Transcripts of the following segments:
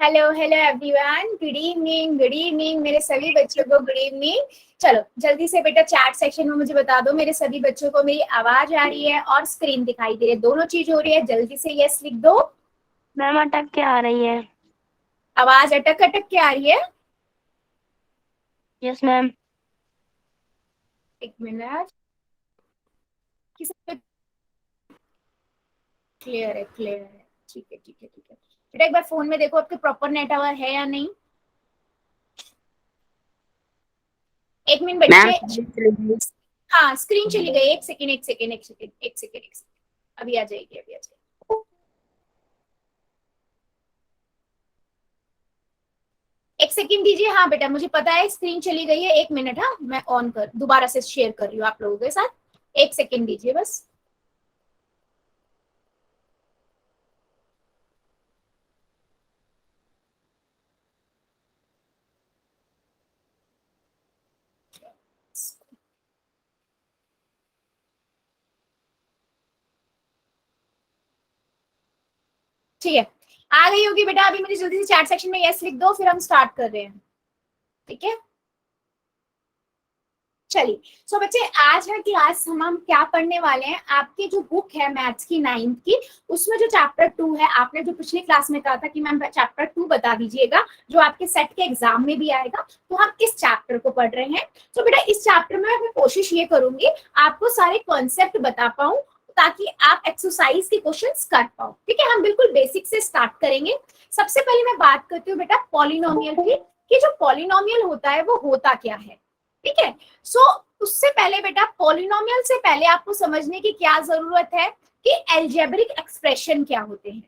Hello hello everyone, good evening मेरे सभी बच्चों को गुड इवनिंग। चलो जल्दी से बेटा चैट सेक्शन में मुझे बता दो मेरे सभी बच्चों को मेरी आवाज आ रही है और स्क्रीन दिखाई दे रही है, दोनों चीज हो रही है। जल्दी से यस लिख दो। मैम अटक के आ रही है। आवाज अटक अटक के आ रही है। Yes ma'am. एक मिनट। क्लियर है, क्लियर है। ठीक है ठीक है ठीक है बेटा, एक बार फोन में देखो आपके प्रॉपर नेट आवर है या नहीं। एक मिनट मैम बच्चे। हाँ स्क्रीन चली गई, एक सेकेंड एक सेकेंड एक सेकेंड एक सेकेंड एक सेकेंड, अभी आ जाएगी अभी आ जाएगी। एक सेकंड दीजिए। हाँ बेटा मुझे पता है स्क्रीन चली गई है, एक मिनट। हाँ मैं ऑन कर दोबारा से शेयर कर रही हूँ आप लोगों के साथ। एक सेकंड दीजिए बस। ठीक है, आ गई होगी बेटा। अभी मुझे जल्दी से चैट सेक्शन में यस लिख दो, फिर हम स्टार्ट कर रहे हैं। ठीक है चलिए। सो बच्चे आज है क्लास हम क्या पढ़ने वाले हैं। आपकी जो बुक है मैथ्स की 9th की, उसमें जो चैप्टर 2 है, आपने जो पिछली क्लास में कहा था कि मैम चैप्टर 2 बता दीजिएगा जो आपके सेट के एग्जाम में भी आएगा, तो हम इस चैप्टर को पढ़ रहे हैं। तो बेटा इस चैप्टर में मैं कोशिश ये करूंगी आपको सारे कॉन्सेप्ट बता पाऊं ताकि आप एक्सरसाइज के क्वेश्चंस कर पाओ। ठीक है, हम बिल्कुल बेसिक से स्टार्ट करेंगे। सबसे पहले मैं बात करती हूँ बेटा पॉलिनोमियल की, कि जो पॉलिनोमियल होता है वो होता क्या है। ठीक है, सो उससे पहले बेटा पॉलिनोमियल से पहले आपको समझने की क्या जरूरत है कि अलजेब्रिक एक्सप्रेशन क्या होते हैं।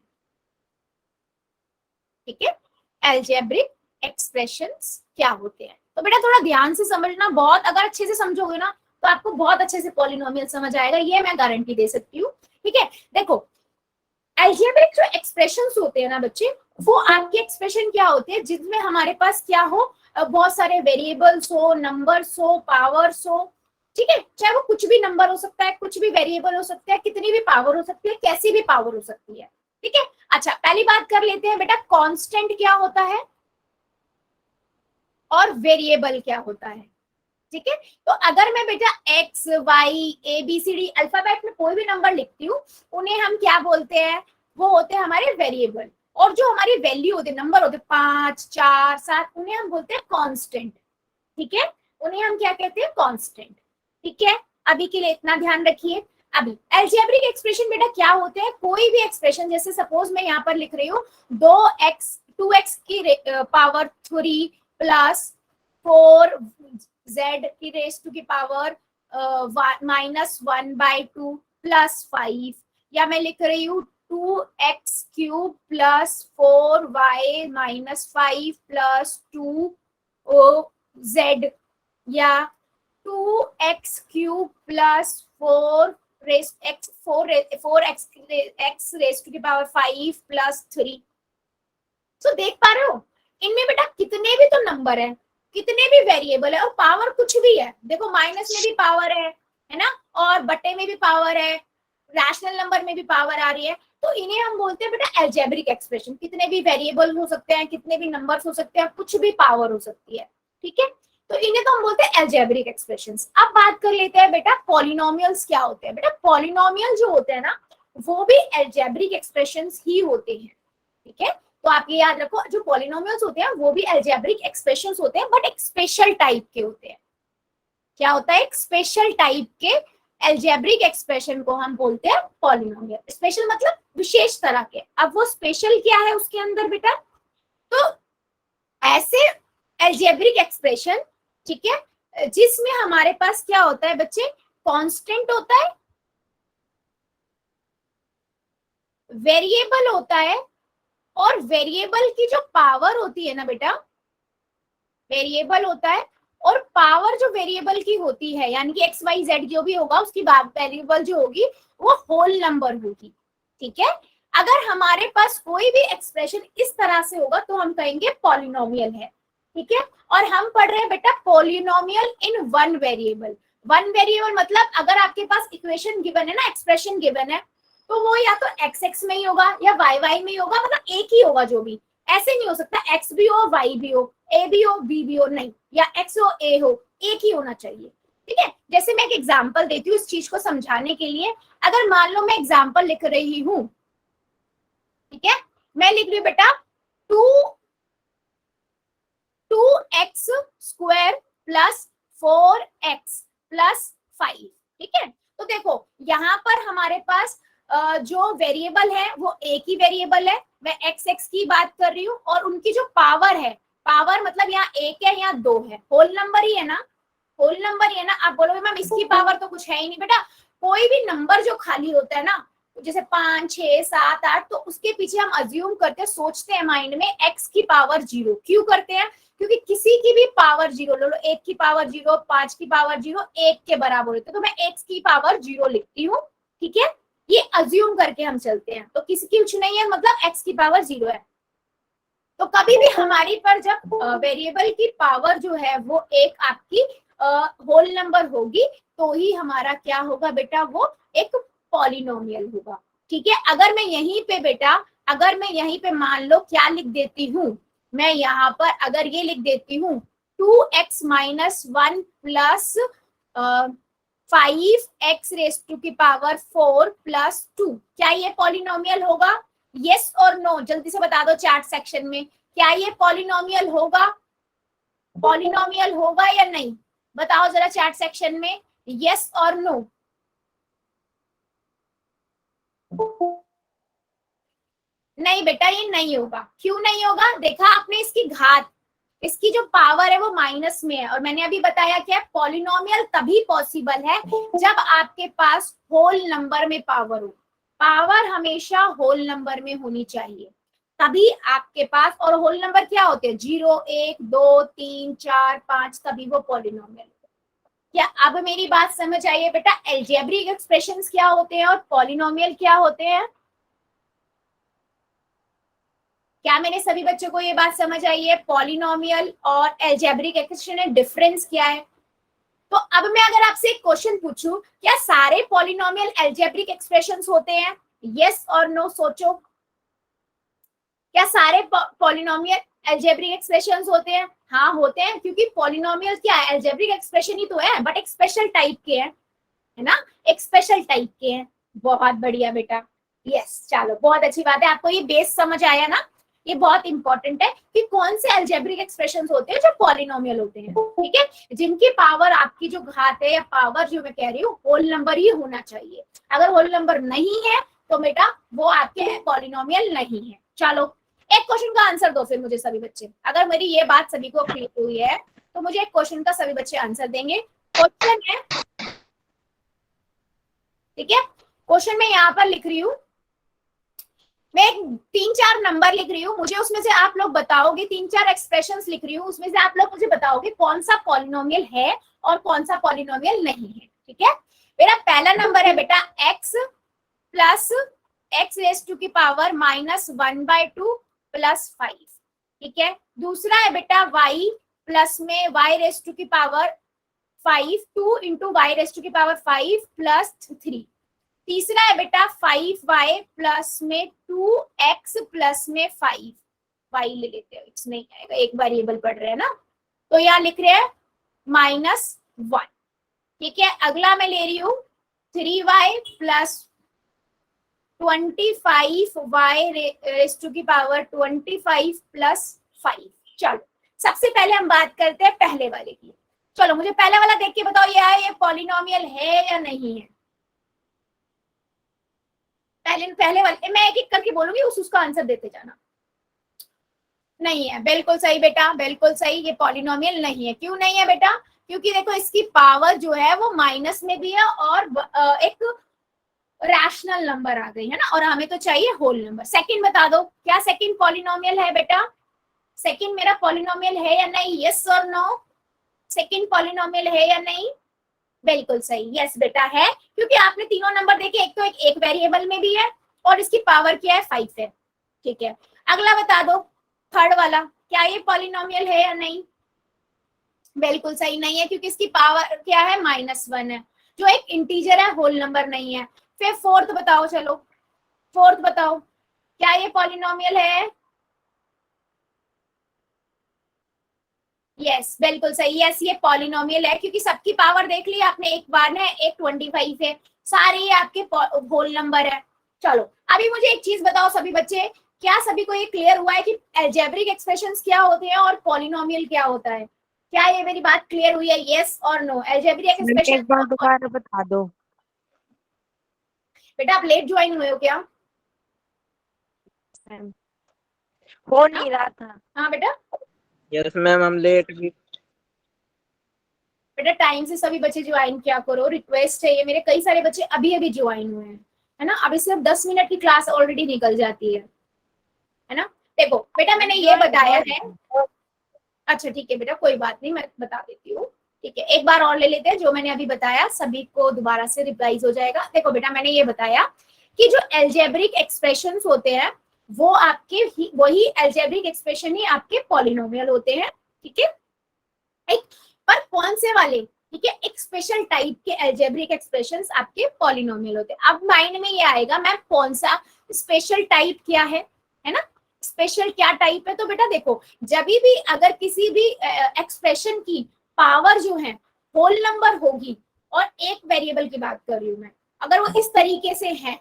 ठीक है, अलजेब्रिक एक्सप्रेशंस क्या होते हैं। तो बेटा थोड़ा ध्यान से समझना, बहुत अगर अच्छे से समझोगे ना तो आपको बहुत अच्छे से पॉलिनोमियल समझ आएगा, ये मैं गारंटी दे सकती हूँ। ठीक है, देखो अलजेब्रिक जो एक्सप्रेशंस होते हैं ना बच्चे, वो आपके एक्सप्रेशन क्या होते हैं जिसमें हमारे पास क्या हो, बहुत सारे वेरिएबल्स हो, नंबर्स हो, पावर्स हो। ठीक है, चाहे वो कुछ भी नंबर हो सकता है, कुछ भी वेरिएबल हो सकता है, कितनी भी पावर हो सकती है, कैसी भी पावर हो सकती है। ठीक है, अच्छा पहली बात कर लेते हैं बेटा कांस्टेंट क्या होता है और वेरिएबल क्या होता है। ठीक है, तो अगर मैं बेटा x y a b c d alphabet में कोई भी नंबर लिखती हूँ, उन्हें हम क्या बोलते हैं, वो होते हैं हमारे वेरिएबल। और जो हमारी वैल्यू होते नंबर होते 5 4 7, उन्हें हम बोलते हैं कांस्टेंट। ठीक है, उन्हें हम क्या कहते हैं कांस्टेंट। ठीक है, अभी के लिए इतना ध्यान रखिए। अभी अलजेब्रिक एक्सप्रेशन बेटा क्या होते हैं, कोई भी एक्सप्रेशन, जैसे सपोज मैं यहाँ पर लिख रही हूँ 2x की पावर 3 प्लस 4z की रेस टू की पावर -1/2 प्लस 5, या मैं लिख रही हूँ 2x³ plus 4y minus 5 plus 2z, या 2x³ plus 4x raise to की पावर 5 प्लस 3। तो देख पा रहे हो इनमें बेटा कितने भी तो नंबर है, कितने भी वेरिएबल है, और पावर कुछ भी है। देखो माइनस में भी पावर है ना, और बट्टे में भी पावर है, रैशनल नंबर में भी पावर आ रही है। तो इन्हें हम बोलते हैं बेटा अलजेब्रिक एक्सप्रेशन। कितने भी वेरिएबल हो सकते हैं, कितने भी नंबर्स हो सकते हैं, कुछ भी पावर हो सकती है। ठीक है, तो इन्हें तो हम बोलते हैं अलजेब्रिक एक्सप्रेशंस। अब बात कर लेते हैं बेटा पॉलिनोमियल्स क्या होते हैं। बेटा पॉलिनोमियल जो होते हैं ना, वो भी अलजेब्रिक एक्सप्रेशंस ही होते हैं। ठीक है, तो आप ये याद रखो जो पॉलिनोमियल्स होते हैं वो भी अलजेब्रिक एक्सप्रेशंस होते हैं, बट एक स्पेशल टाइप के होते हैं। क्या होता है, एक स्पेशल टाइप के अलजेब्रिक एक्सप्रेशन को हम बोलते हैं पॉलिनोमियल। स्पेशल मतलब विशेष तरह के। अब वो स्पेशल क्या है उसके अंदर बेटा, तो ऐसे अलजेब्रिक एक्सप्रेशन, ठीक है, जिसमें हमारे पास क्या होता है बच्चे, कांस्टेंट होता है, वेरिएबल होता है, और वेरिएबल की जो पावर होती है ना बेटा, वेरिएबल होता है और पावर जो वेरिएबल की होती है, यानी कि एक्स वाई जेड जो भी होगा उसकी वेरिएबल जो होगी वो होल नंबर होगी। ठीक है, अगर हमारे पास कोई भी एक्सप्रेशन इस तरह से होगा तो हम कहेंगे पॉलिनोमियल है। ठीक है, और हम पढ़ रहे हैं बेटा polynomial in one variable. One variable मतलब अगर आपके पास इक्वेशन गिवन है ना, एक्सप्रेशन गिवन है, तो वो या तो एक्स एक्स में ही होगा या वाई वाई में ही होगा, मतलब एक ही होगा जो भी। ऐसे नहीं हो सकता एक्स भी हो वाई भी हो, ए भी हो बी भी हो, नहीं, या एक्स हो ए हो, एक ही होना चाहिए। ठीक है, जैसे मैं एक एग्जांपल देती हूँ इस चीज को समझाने के लिए। अगर मान लो मैं एग्जांपल लिख रही हूँ, ठीक है, मैं लिख रही हूँ बेटा 2x square plus 4x plus 5। ठीक है, तो देखो यहाँ पर हमारे पास जो वेरिएबल है वो एक ही वेरिएबल है, मैं एक्स एक्स की बात कर रही हूँ, और उनकी जो पावर है, पावर मतलब यहाँ एक है यहाँ दो है, होल नंबर ही है ना, होल नंबर ही है ना। आप बोलोगे मैम इसकी पावर तो कुछ है ही नहीं, बेटा कोई भी नंबर जो खाली होता है ना, जैसे 5 6 7 8, तो उसके पीछे हम अज्यूम करते हैं, सोचते हैं माइंड में एक्स की पावर 0। क्यों करते हैं? क्योंकि किसी की भी पावर 0 ले लो, 1 की पावर 0, 5 की पावर 0, 1 के बराबर होते, तो मैं x की पावर 0 लिखती हूँ। ठीक है, ये अज्यूम करके हम चलते हैं, तो किसी की कुछ नहीं है, मतलब x की पावर 0 है। तो कभी भी हमारी पर जब वेरिएबल की पावर जो है वो एक आपकी होल नंबर होगी, तो ही हमारा क्या होगा बेटा, वो एक पॉलिनोमियल होगा। ठीक है, अगर मैं यहीं पे बेटा, अगर मैं यहीं पे मान लो क्या लिख देती हूँ, मैं यहाँ पर अगर ये लिख देती हूँ 2x minus 1 plus 5x raise to की पावर 4 प्लस 2, क्या ये पॉलिनोमियल होगा? यस और नो जल्दी से बता दो चैट सेक्शन में, क्या ये पॉलिनोमियल होगा? पॉलिनोमियल होगा या नहीं, बताओ जरा चैट सेक्शन में, यस और नो। नहीं बेटा ये नहीं होगा। क्यों नहीं होगा? देखा आपने, इसकी घात, इसकी जो पावर है वो माइनस में है, और मैंने अभी बताया क्या, पॉलिनोमियल तभी पॉसिबल है जब आपके पास होल नंबर में पावर हो। पावर हमेशा होल नंबर में होनी चाहिए, तभी आपके पास, और होल नंबर क्या होते हैं, 0 1 2 3 4 5, तभी वो पॉलिनोमियल। क्या अब मेरी बात समझ आई है बेटा? एल्जेब्रिक एक्सप्रेशंस क्या होते हैं और पॉलिनोमियल क्या होते हैं? क्या मेरे सभी बच्चों को ये बात समझ आई है? पॉलिनोमियल और एल्जेब्रिक एक्सप्रेशन में डिफरेंस क्या है? तो अब मैं अगर आपसे एक क्वेश्चन पूछूं, क्या सारे पॉलिनोमियल एल्जेब्रिक एक्सप्रेशंस होते हैं? यस और नो सोचो, क्या सारे पॉलिनोमियल एल्जेब्रिक एक्सप्रेशंस होते हैं? हाँ होते हैं, क्योंकि पॉलिनोमियल क्या है, एल्जेब्रिक एक्सप्रेशन ही तो है, बट एक स्पेशल टाइप के हैं, है ना, एक स्पेशल टाइप के हैं। बहुत बढ़िया बेटा, यस, चलो बहुत अच्छी बात है, आपको ये बेस समझ आया ना। ये बहुत इंपॉर्टेंट है कि कौन से एल्जेब्रिक एक्सप्रेशंस होते हैं जो पॉलिनोमियल होते हैं। ठीक है, जिनकी पावर, आपकी जो घात है या पावर जो मैं कह रही हूँ, होल नंबर ही होना चाहिए। अगर होल नंबर नहीं है तो बेटा वो आपके पॉलिनोमियल नहीं है। चलो एक क्वेश्चन का आंसर दो फिर मुझे सभी बच्चे, अगर मेरी ये बात सभी को क्लियर हुई है तो मुझे एक क्वेश्चन का सभी बच्चे आंसर देंगे। क्वेश्चन है, ठीक है, क्वेश्चन में यहाँ पर लिख रही हूँ, मैं 3-4 नंबर लिख रही हूँ, मुझे उसमें से आप लोग बताओगे, 3-4 एक्सप्रेशंस लिख रही हूँ, उसमें से आप लोग मुझे बताओगे कौन सा पॉलिनोमियल है और कौन सा पॉलिनोमियल नहीं है। ठीक है, मेरा पहला नंबर है बेटा x plus x raise to की पावर माइनस 1/2 प्लस 5। ठीक है, दूसरा है बेटा y प्लस में y रेस टू की power 5, 2 into y raise to की पावर 5 प्लस 3। तीसरा है बेटा 5y प्लस में 2x प्लस में 5, y ले लेते हैं, x नहीं आएगा, एक वेरिएबल पढ़ रहे हैं ना, तो यहाँ लिख रहे हैं -1। ठीक है, अगला मैं ले रही हूँ 3y plus 25y raise to की पावर 25 प्लस 5। चलो सबसे पहले हम बात करते हैं पहले वाले की। चलो मुझे पहले वाला देख के बताओ ये पॉलिनोमियल है या नहीं है। पहले वाले मैं एक एक करके बोलूंगी, उसका आंसर देते जाना। नहीं है, बिल्कुल सही बेटा, बिल्कुल सही, ये पॉलिनोमियल नहीं है। क्यों नहीं है बेटा? क्योंकि देखो इसकी पावर जो है वो माइनस में भी है और एक रैशनल नंबर आ गई है ना, और हमें तो चाहिए होल नंबर। सेकंड बता दो, क्या सेकंड पॉलिनोमियल है बेटा? सेकंड मेरा पॉलिनोमियल है या नहीं? यस और नो, सेकंड पॉलिनोमियल है या नहीं? बिल्कुल सही, यस बेटा है, क्योंकि आपने तीनों नंबर देखे, एक तो एक वेरिएबल में भी है और इसकी पावर क्या है 5 है। ठीक है, अगला बता दो थर्ड वाला, क्या ये पॉलिनोमियल है या नहीं? बिल्कुल सही नहीं है, क्योंकि इसकी पावर क्या है -1 है, जो एक इंटीजर है, होल नंबर नहीं है। फिर फोर्थ बताओ, चलो फोर्थ बताओ, क्या ये पॉलिनोमियल है? यस बिल्कुल सही। यस ये पॉलिनोमियल है क्योंकि सबकी पावर देख ली आपने, एक 1 है एक 25 है, सारे ये आपके होल नंबर है। चलो अभी मुझे एक चीज बताओ सभी बच्चे, क्या सभी को ये क्लियर हुआ है कि अलजेब्रिक एक्सप्रेशंस क्या होते हैं और पॉलिनोमियल क्या होता है? क्या ये मेरी बात क्लियर हुई है? यस और नो? अलजेब्रिक एक्सप्रेशन एक बार दोबारा बता दो। बेटा आप लेट ज्वाइन हुए हो क्या? हो नहीं रहा था। हाँ बेटा, यस मैम हम लेट भी। बेटा टाइम से सभी बच्चे ज्वाइन किया करो, रिक्वेस्ट है ये। मेरे कई सारे बच्चे अभी अभी ज्वाइन हुए हैं, है ना। अभी सिर्फ 10 मिनट की क्लास ऑलरेडी निकल जाती है ना। देखो बेटा मैंने ये बताया है। अच्छा ठीक है बेटा, कोई बात नहीं, मैं बता देती हूँ। ठीक है, एक बार और ले लेते हैं, जो मैंने अभी बताया सभी को दोबारा से रिप्लाइज हो जाएगा। देखो बेटा मैंने ये बताया कि जो अलजेब्रिक एक्सप्रेशंस होते हैं वो आपके वही अलजेब्रिक एक्सप्रेशन ही आपके पॉलिनोमियल होते हैं। ठीक है, एक पर कौन से वाले? ठीक है, एक स्पेशल टाइप के अलजेब्रिक एक्सप्रेशंस आपके पॉलिनोमियल होते हैं। अब माइंड में ये आएगा मैम कौन सा स्पेशल टाइप क्या है ना। स्पेशल क्या टाइप है? तो बेटा देखो, जब भी अगर किसी भी एक्सप्रेशन की पावर जो है होल नंबर होगी, और एक वेरिएबल की बात कर रही हूं मैं, अगर वो इस तरीके से है,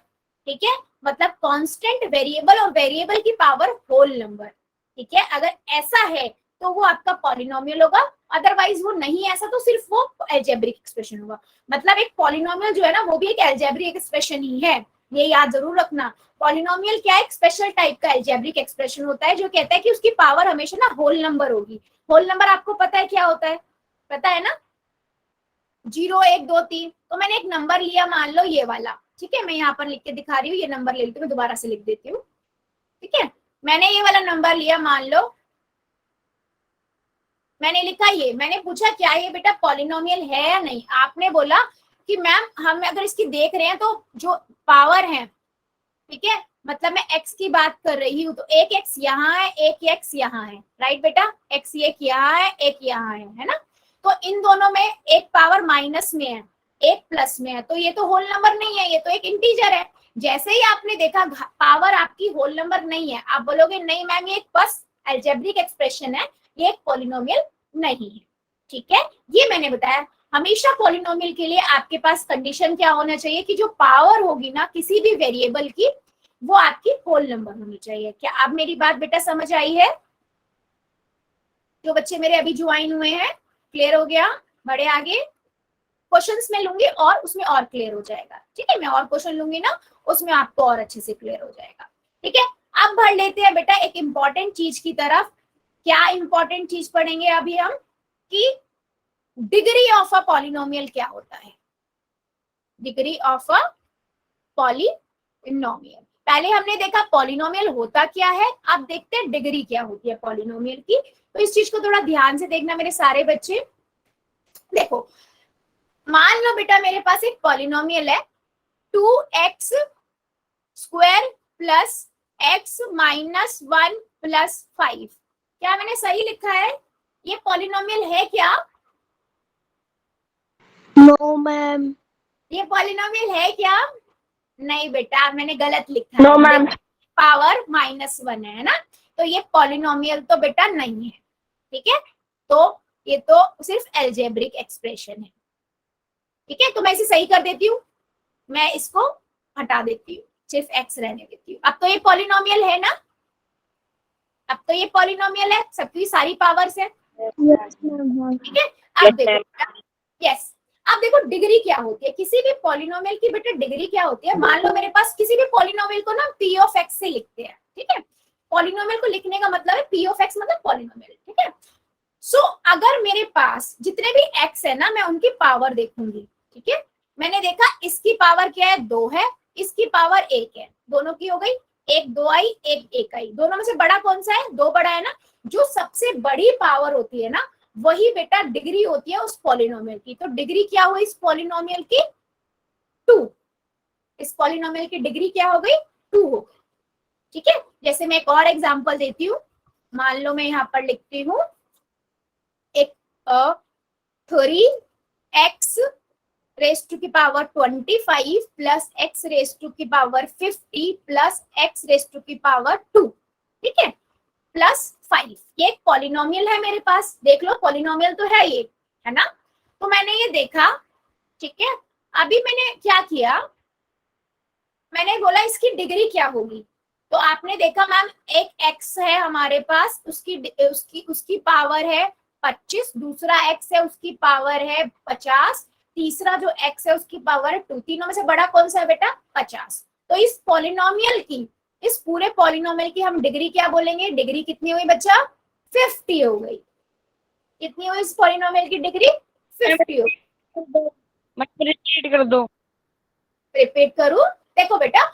ठीक है, मतलब कांस्टेंट वेरिएबल और वेरिएबल की पावर होल नंबर, ठीक है, अगर ऐसा है तो वो आपका पॉलिनोमियल होगा। अदरवाइज वो नहीं ऐसा तो सिर्फ वो अलजेब्रिक एक्सप्रेशन होगा। मतलब एक पॉलिनोमियल जो है ना वो भी एक अलजेब्रिक एक्सप्रेशन ही है, ये याद जरूर रखना। पॉलिनोमियल क्या है? एक स्पेशल टाइप का अलजेब्रिक एक्सप्रेशन होता है जो कहता है कि उसकी पावर हमेशा ना होल नंबर होगी। होल नंबर आपको पता है क्या होता है? पता है ना, 0 1 2 3। तो मैंने एक नंबर लिया, मान लो ये वाला, ठीक है, मैं यहाँ पर लिख के दिखा रही हूँ, ये नंबर ले लेती हूँ, मैं दोबारा से लिख देती हूँ। ठीक है, मैंने ये वाला नंबर लिया, मान लो मैंने लिखा ये, मैंने पूछा क्या ये बेटा पॉलिनोमियल है या नहीं? आपने बोला कि मैम हम अगर इसकी देख रहे हैं तो जो पावर है, ठीक है, मतलब मैं x की बात कर रही हूँ, तो एक x यहाँ है एक x यहाँ है, राइट बेटा, x एक यहाँ है एक यहाँ है ना। तो इन दोनों में एक पावर माइनस में है एक प्लस में है, तो ये तो होल नंबर नहीं है, ये तो एक इंटीजर है। जैसे ही आपने देखा पावर आपकी होल नंबर नहीं है, आप बोलोगे नहीं मैम ये एक बस अलजेब्रिक एक्सप्रेशन है, ये एक पॉलिनोमियल नहीं है। ठीक है, ये मैंने बताया। हमेशा पॉलिनोमियल के लिए आपके पास कंडीशन क्या होना चाहिए कि जो पावर होगी ना किसी भी वेरिएबल की, वो आपकी होल नंबर होनी चाहिए। क्या आप मेरी बात बेटा समझ आई है? जो बच्चे मेरे अभी ज्वाइन हुए हैं, क्लियर हो गया? बड़े आगे क्वेश्चंस में लूंगी और उसमें और क्लियर हो जाएगा। ठीक है, मैं और क्वेश्चन लूंगी ना, उसमें आपको और अच्छे से क्लियर हो जाएगा। ठीक है, अब बढ़ लेते हैं बेटा एक इंपॉर्टेंट चीज की तरफ। क्या इंपॉर्टेंट चीज पढ़ेंगे अभी हम? कि डिग्री ऑफ अ पॉलिनोमियल क्या होता है। डिग्री ऑफ अ पॉलिनोमियल, पहले हमने देखा पॉलिनोमियल होता क्या है, अब देखते हैं डिग्री क्या होती है पॉलिनोमियल की। तो इस चीज को थोड़ा ध्यान से देखना मेरे सारे बच्चे। देखो मान लो बेटा मेरे पास एक पॉलिनोमियल है 2x square plus x minus 1 plus 5। क्या मैंने सही लिखा है? ये पॉलिनोमियल है क्या? No ma'am. ये पॉलिनोमियल है क्या? नहीं बेटा मैंने गलत लिखा नो है, मैम। पावर -1 है ना, तो ये पॉलिनोमियल तो बेटा नहीं है। ठीक है, तो ये तो सिर्फ अलजेब्रिक एक्सप्रेशन है। ठीक है, तो मैं इसे सही कर देती हूँ, मैं इसको हटा देती हूँ, सिर्फ x रहने देती हूँ। अब तो ये पॉलिनोमियल है ना, अब तो ये पॉलिनोमियल है, सबकी सारी पावर्स है। ठीक है, अब देखो यस, अब देखो डिग्री क्या होती है किसी भी पॉलिनोमियल की बेटा। डिग्री क्या होती है? मान लो मेरे पास किसी भी पॉलिनोमियल को ना p ऑफ x से लिखते हैं। ठीक है, पॉलिनोमियल को लिखने का मतलब है p ऑफ x मतलब पॉलिनोमियल। ठीक है, सो अगर मेरे पास जितने भी x है ना, मैं उनकी पावर देखूंगी। ठीक है, मैंने देखा इसकी पावर क्या है? 2 है, इसकी पावर 1 है, दोनों की हो गई 1 2 आई 1 1 आई। दोनों में से बड़ा कौन सा है? 2 बड़ा है ना। जो सबसे बड़ी पावर होती है ना, वही बेटा डिग्री होती है उस पॉलिनोमियल की। तो डिग्री क्या हुई इस पॉलिनोमियल की? 2। इस पॉलिनोमियल की डिग्री क्या हो गई? 2 हो गई। ठीक है, जैसे मैं एक और एग्जांपल देती हूँ, मान लो मैं यहाँ पर लिखती हूँ एक 3x रेस टू की power 25 plus x raise to की power 50 plus x raise to की पावर 2। ठीक है, प्लस 5। ये एक पॉलिनोमियल है मेरे पास, देख लो पॉलिनोमियल तो है ये, है ना। तो मैंने ये देखा, ठीक है। अभी मैंने क्या किया, मैंने बोला इसकी डिग्री क्या होगी। तो आपने देखा मैम एक x है हमारे पास, उसकी उसकी उसकी पावर है 25, दूसरा x है उसकी पावर है 50, तीसरा जो x है उसकी पावर है 2। तीनों में से बड़ा कौन सा है बेटा? 50। तो इस पॉलिनोमियल की, इस पूरे पॉलिनोमियल की हम डिग्री क्या बोलेंगे? डिग्री कितनी हुई बच्चा? 50 हो गई। कितनी हुई इस पॉलिनोमियल की डिग्री? 50 हो गई। मत रिपीट कर दो। रिपीट करूं? देखो बेटा,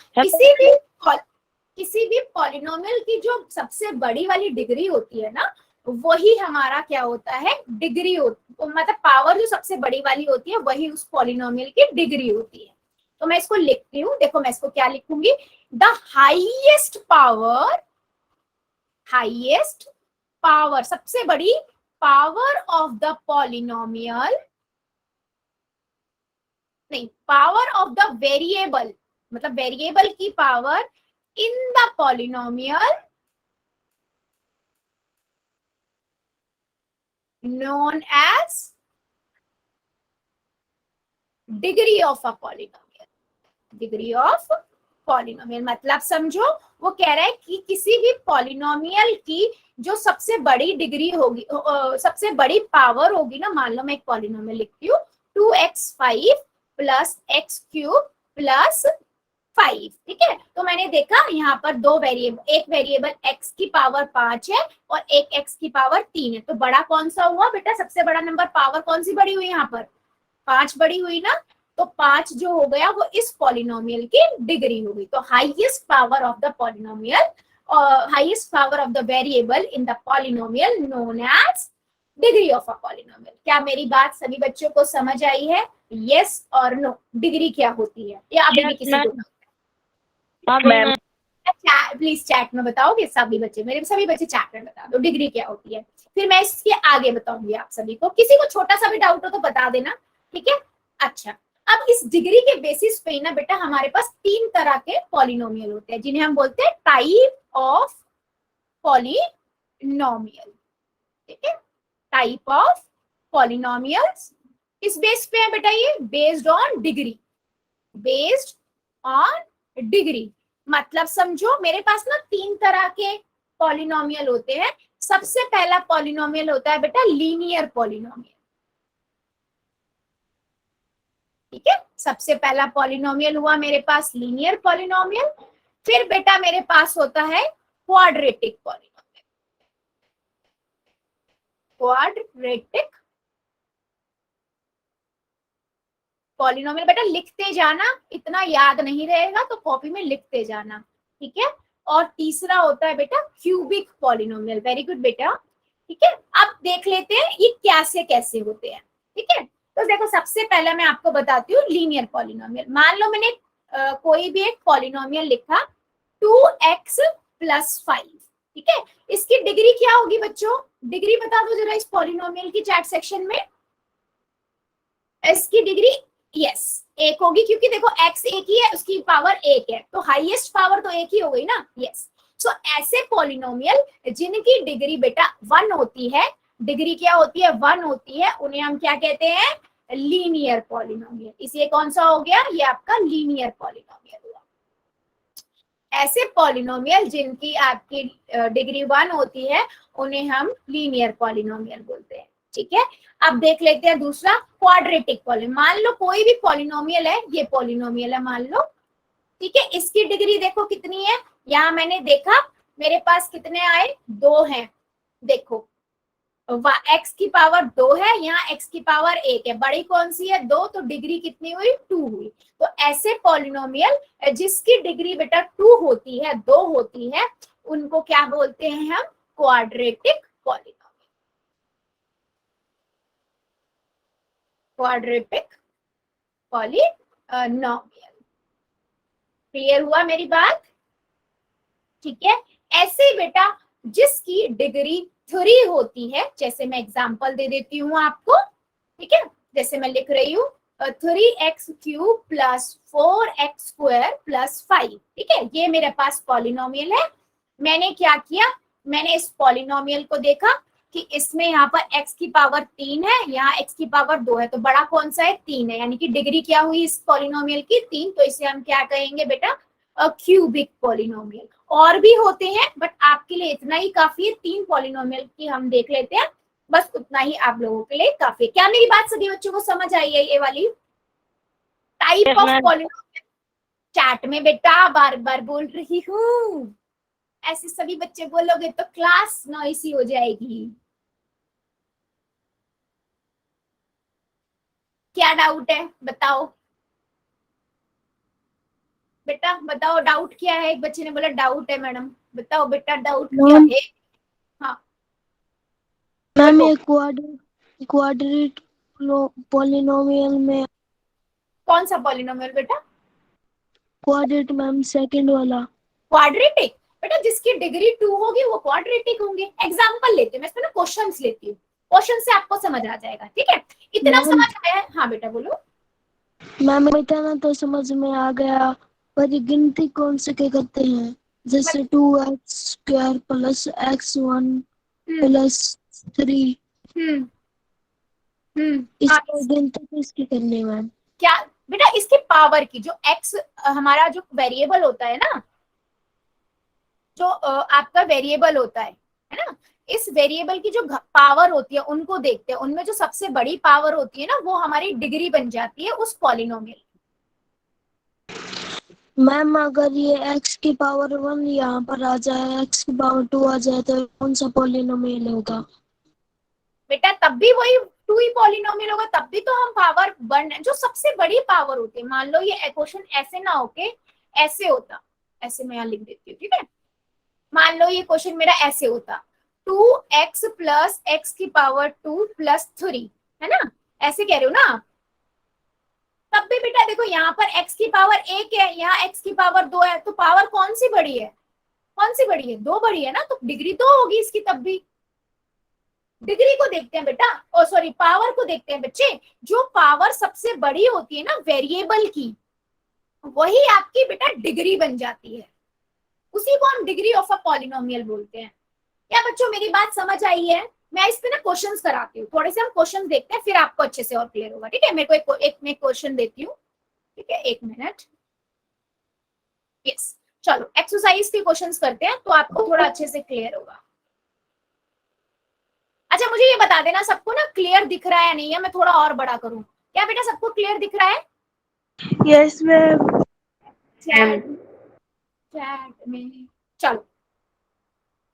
किसी भी पॉलिनोमियल की जो सबसे बड़ी वाली डिग्री होती है ना, वही हमारा क्या होता है? डिग्री होती, मतलब पावर जो सबसे बड़ी वाली होती है वही उस पॉलिनोमियल की डिग्री होती है। तो मैं इसको लिखती हूँ, देखो मैं इसको क्या लिखूंगी, द हाईएस्ट पावर, सबसे बड़ी पावर ऑफ द पॉलिनोमियल, नहीं, पावर ऑफ द वेरिएबल, मतलब वेरिएबल की power in the polynomial known as degree of a polynomial. Degree of polynomial मतलब समझो, वो कह रहा है कि किसी भी पॉलिनोमियल की जो सबसे बड़ी डिग्री होगी, सबसे बड़ी पावर होगी ना, मान लो मैं एक पॉलिनोमियल लिखती हूँ 2x5 plus x cube plus 5, ठीक है। तो मैंने देखा यहाँ पर दो वेरिएबल, एक वेरिएबल x की पावर 5 है और एक x की पावर 3 है। तो बड़ा कौन सा हुआ बेटा? सबसे बड़ा नंबर, पावर कौन सी बड़ी हुई? यहाँ पर 5 बड़ी हुई ना। तो 5 जो हो गया वो इस पॉलिनोमियल की डिग्री हो गई। तो highest power of the polynomial, highest power of the variable in the polynomial known as degree of a polynomial. क्या मेरी बात सभी बच्चों को समझ आई है? यस और नो, डिग्री क्या होती है? या अभी भी Yes, किसी ma'am. को? मैम प्लीज चैट में बताओगे सभी बच्चे, मेरे सभी बच्चे चैट में बता दो डिग्री क्या होती है। फिर मैं इसके आगे बताऊंगी आप सभी को। किसी को छोटा सा भी डाउट हो तो बता देना, ठीक है। अच्छा, अब इस डिग्री के बेसिस पे ना बेटा हमारे पास 3 तरह के पॉलिनोमियल होते हैं, जिन्हें हम बोलते हैं टाइप ऑफ पॉलिनोमियल, ठीक है। टाइप ऑफ पॉलिनोमियल्स किस बेस पे है बेटा? ये based on degree, based on degree. मतलब समझो मेरे पास ना 3 तरह के पॉलिनोमियल होते हैं। सबसे पहला पॉलिनोमियल होता है बेटा लीनियर पॉलिनोमियल, ठीक है। सबसे पहला पॉलिनोमियल हुआ मेरे पास लीनियर पॉलिनोमियल। फिर बेटा मेरे पास होता है क्वाड्रेटिक पॉलिनोमियल। क्वाड्रेटिक पॉलिनोमियल बेटा लिखते जाना, इतना याद नहीं रहेगा तो कॉपी में लिखते जाना, ठीक है। और तीसरा होता है बेटा क्यूबिक पॉलिनोमियल। वेरी गुड बेटा, ठीक है। अब देख लेते हैं ये कैसे होते हैं, ठीक है। तो देखो सबसे पहले मैं आपको बताती हूँ लीनियर पॉलिनोमियल। मान लो मैंने कोई भी एक पॉलिनोमियल लिखा 2x प्लस 5, ठीक है। इसकी डिग्री क्या होगी बच्चों? डिग्री बता दो जरा इस पॉलिनोमियल की चैट सेक्शन में। इसकी डिग्री यस 1 होगी, क्योंकि देखो x एक ही है, उसकी पावर 1 है, तो हाईएस्ट पावर तो 1 ही हो गई ना। यस, सो ऐसे पॉलिनोमियल जिनकी डिग्री बेटा 1 होती है, डिग्री क्या होती है? 1 होती है, उन्हें हम क्या कहते हैं? Linear polynomial. इसलिए कौन सा हो गया? ये आपका लीनियर पॉलिनोमियल हुआ। ऐसे पॉलिनोमियल जिनकी आपकी डिग्री 1 होती है उन्हें हम लीनियर पॉलिनोमियल बोलते हैं, ठीक है। अब देख लेते हैं दूसरा क्वाड्रेटिक पॉलिनोमियल। मान लो कोई भी पॉलिनोमियल है, ये पॉलिनोमियल है मान लो, ठीक है। इसकी डिग्री देखो कितनी है। यहाँ मैंने देखा मेरे पास कितने आए? 2 हैं। देखो x की पावर 2 है, यहाँ x की पावर 1 है, बड़ी कौन सी है? 2, तो डिग्री कितनी हुई? 2 हुई। तो ऐसे पॉलिनोमियल जिसकी डिग्री बेटा 2 होती है, 2 होती है, उनको क्या बोलते हैं हम? Quadratic polynomial. Quadratic polynomial. Clear हुआ मेरी बात? ठीक है। ऐसे बेटा जिसकी डिग्री 3 होती है, जैसे मैं एग्जांपल दे देती हूँ आपको, ठीक है। जैसे मैं लिख रही हूँ 3x cube plus 4x square plus 5, ठीक है। ये मेरे पास पॉलिनोमियल है। मैंने क्या किया? मैंने इस पॉलिनोमियल को देखा कि इसमें यहाँ पर x की पावर 3 है, यहाँ x की पावर 2 है, तो बड़ा कौन सा है? 3 है, यानी कि डिग्री क्या हुई इस पॉलिनोमियल की? 3। तो इसे हम क्या कहेंगे बेटा? Cubic polynomial. और भी होते हैं बट आपके लिए इतना ही काफी है, 3 पॉलिनोमियल की हम देख लेते हैं, बस उतना ही आप लोगों के लिए काफी है। क्या मेरी बात सभी बच्चों को समझ आई है? ये वाली type Yes, of ma'am. Polynomial chat में बेटा बार बार बोल रही हूँ, ऐसे सभी बच्चे बोलोगे तो क्लास नॉइसी हो जाएगी। क्या डाउट है बताओ बेटा, बताओ डाउट क्या है? एक बच्चे ने बोला डाउट है मैडम, बताओ बेटा डाउट क्या है? हाँ मैम बोलो। ये क्वाड्रेट पॉलिनोमियल में कौन सा पॉलिनोमियल बेटा? क्वाड्रेट मैम सेकंड वाला। क्वाड्रेटिक बेटा, जिसकी डिग्री 2 होगी वो क्वाड्रेटिक होंगे। एग्जांपल लेते हैं, मैं इसमें ना क्वेश्चंस लेती हूँ, क्वेश्चन से आपको समझ आ जाएगा, ठीक है? इतना मैम समझ आया है? हाँ बेटा बोलो। मैम इतना तो समझ में आ गया, पर ये गिनती कौन से के करते हैं? जैसे 2x² प्लस x1 हम्म प्लस 3, हम्म हाँ, इसको गिनती किसकी करनी है मैम? क्या बेटा? इसके पावर की, जो x हमारा जो वेरिएबल होता है ना, जो आपका वेरिएबल होता है ना, इस वेरिएबल की जो पावर होती है उनको देखते हैं, उनमें जो सबसे बड़ी पावर होती है ना वो हमारी डिग्री बन जाती है उस पॉलिनोमियल। मैम अगर ये x की पावर 1 यहाँ पर आ जाए, x की पावर 2 आ जाए, तो कौन सा पॉलिनोमियल होगा? बेटा तब भी वही 2 ही पॉलिनोमियल होगा, तब भी तो हम पावर वन, जो सबसे बड़ी पावर होती है, मान लो ये क्वेश्चन ऐसे ना होके ऐसे होता, ऐसे मैं यहाँ लिख देती हूँ, ठीक है? मान लो ये क्वेश्चन मेरा ऐसे होता, 2x प्लस एक्स की पावर 2 प्लस 3, है ना? ऐसे कह रहे हो ना आप? तब भी बेटा देखो यहाँ पर x की पावर 1 है, यहाँ x की पावर 2 है, तो पावर कौन सी बड़ी है? कौन सी बड़ी है? 2 बड़ी है ना, तो डिग्री तो होगी इसकी तब भी। डिग्री को देखते हैं बेटा, ओ सॉरी पावर को देखते हैं बच्चे। जो पावर सबसे बड़ी होती है ना वेरिएबल की, वही आपकी बेटा डिग्री बन जाती है, उसी को हम डिग्री ऑफ अ पॉलिनोमियल बोलते हैं। क्या बच्चों मेरी बात समझ आई है? मैं इस पे ना क्वेश्चंस कराती हूँ, थोड़े से हम क्वेश्चन देखते हैं, फिर आपको अच्छे से और क्लियर होगा, ठीक है? मेरे को एक मैं क्वेश्चन देती हूँ, ठीक है? 1 मिनट। यस, चलो एक्सरसाइज के क्वेश्चंस करते हैं तो आपको थोड़ा अच्छे से क्लियर होगा। अच्छा मुझे ये बता देना सबको ना क्लियर दिख रहा है या नहीं है, मैं थोड़ा और बड़ा करूँ? क्या बेटा सबको क्लियर दिख रहा है? Yes ma'am. चैट में चलो।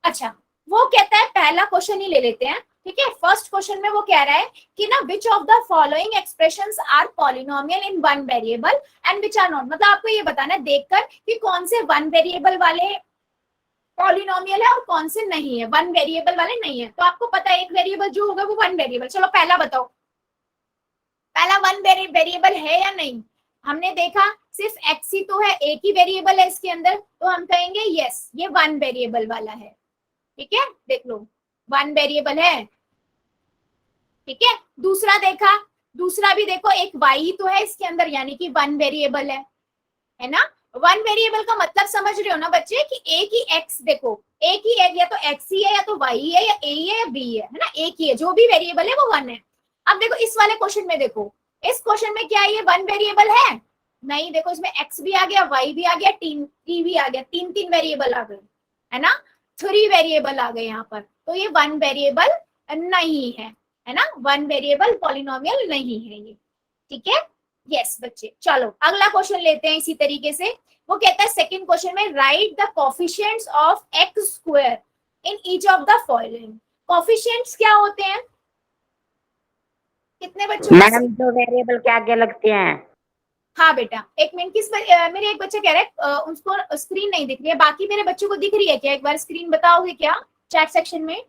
अच्छा वो कहता है, पहला क्वेश्चन ही ले लेते हैं, ठीक है? फर्स्ट क्वेश्चन में वो कह रहा है कि ना which of the following expressions are polynomial in one variable and which are not. मतलब आपको ये बताना है देखकर कि कौन से वन वेरिएबल वाले पॉलिनोमियल है और कौन से नहीं है, वन वेरिएबल वाले नहीं है। तो आपको पता है एक वेरिएबल जो होगा वो वन वेरिएबल। चलो पहला बताओ, पहला वन वेरिएबल है या नहीं? हमने देखा सिर्फ एक्स ही तो है, एक ही वेरिएबल है इसके अंदर, तो हम कहेंगे यस ये वन वेरिएबल वाला है, ठीक है? देख लो वन वेरिएबल है, ठीक है? दूसरा देखा, दूसरा भी देखो एक y तो है इसके अंदर, यानी कि वन वेरिएबल है ना? वन वेरिएबल का मतलब समझ रहे हो ना बच्चे कि एक ही x, देखो एक ही है, या तो x ही है या तो y है या a है या b है ना? एक ही है, जो भी वेरिएबल है वो वन है। अब देखो इस वाले क्वेश्चन में, देखो इस क्वेश्चन में क्या ये वन वेरिएबल है? नहीं, देखो इसमें x भी आ गया, y भी आ गया, t भी आ गया, तीन वेरिएबल आ गए, है ना? 3 वेरिएबल आ गए यहाँ पर, तो ये वन वेरिएबल नहीं है ना? वन वेरिएबल पॉलिनोमियल नहीं है ये, ठीक है? यस बच्चे, चलो अगला क्वेश्चन लेते हैं इसी तरीके से। वो कहता है सेकंड क्वेश्चन में right the coefficients of x square in each of the following. Coefficients क्या होते हैं? कितने बच्चों मैडम जो वेरिएबल के आगे लगते हैं। हाँ बेटा एक मिनट, मेरे एक बच्चा कह रहा है उसको स्क्रीन नहीं दिख रही है, बाकी मेरे बच्चों को दिख रही है क्या? एक बार स्क्रीन बताओगे क्या चैट सेक्शन में?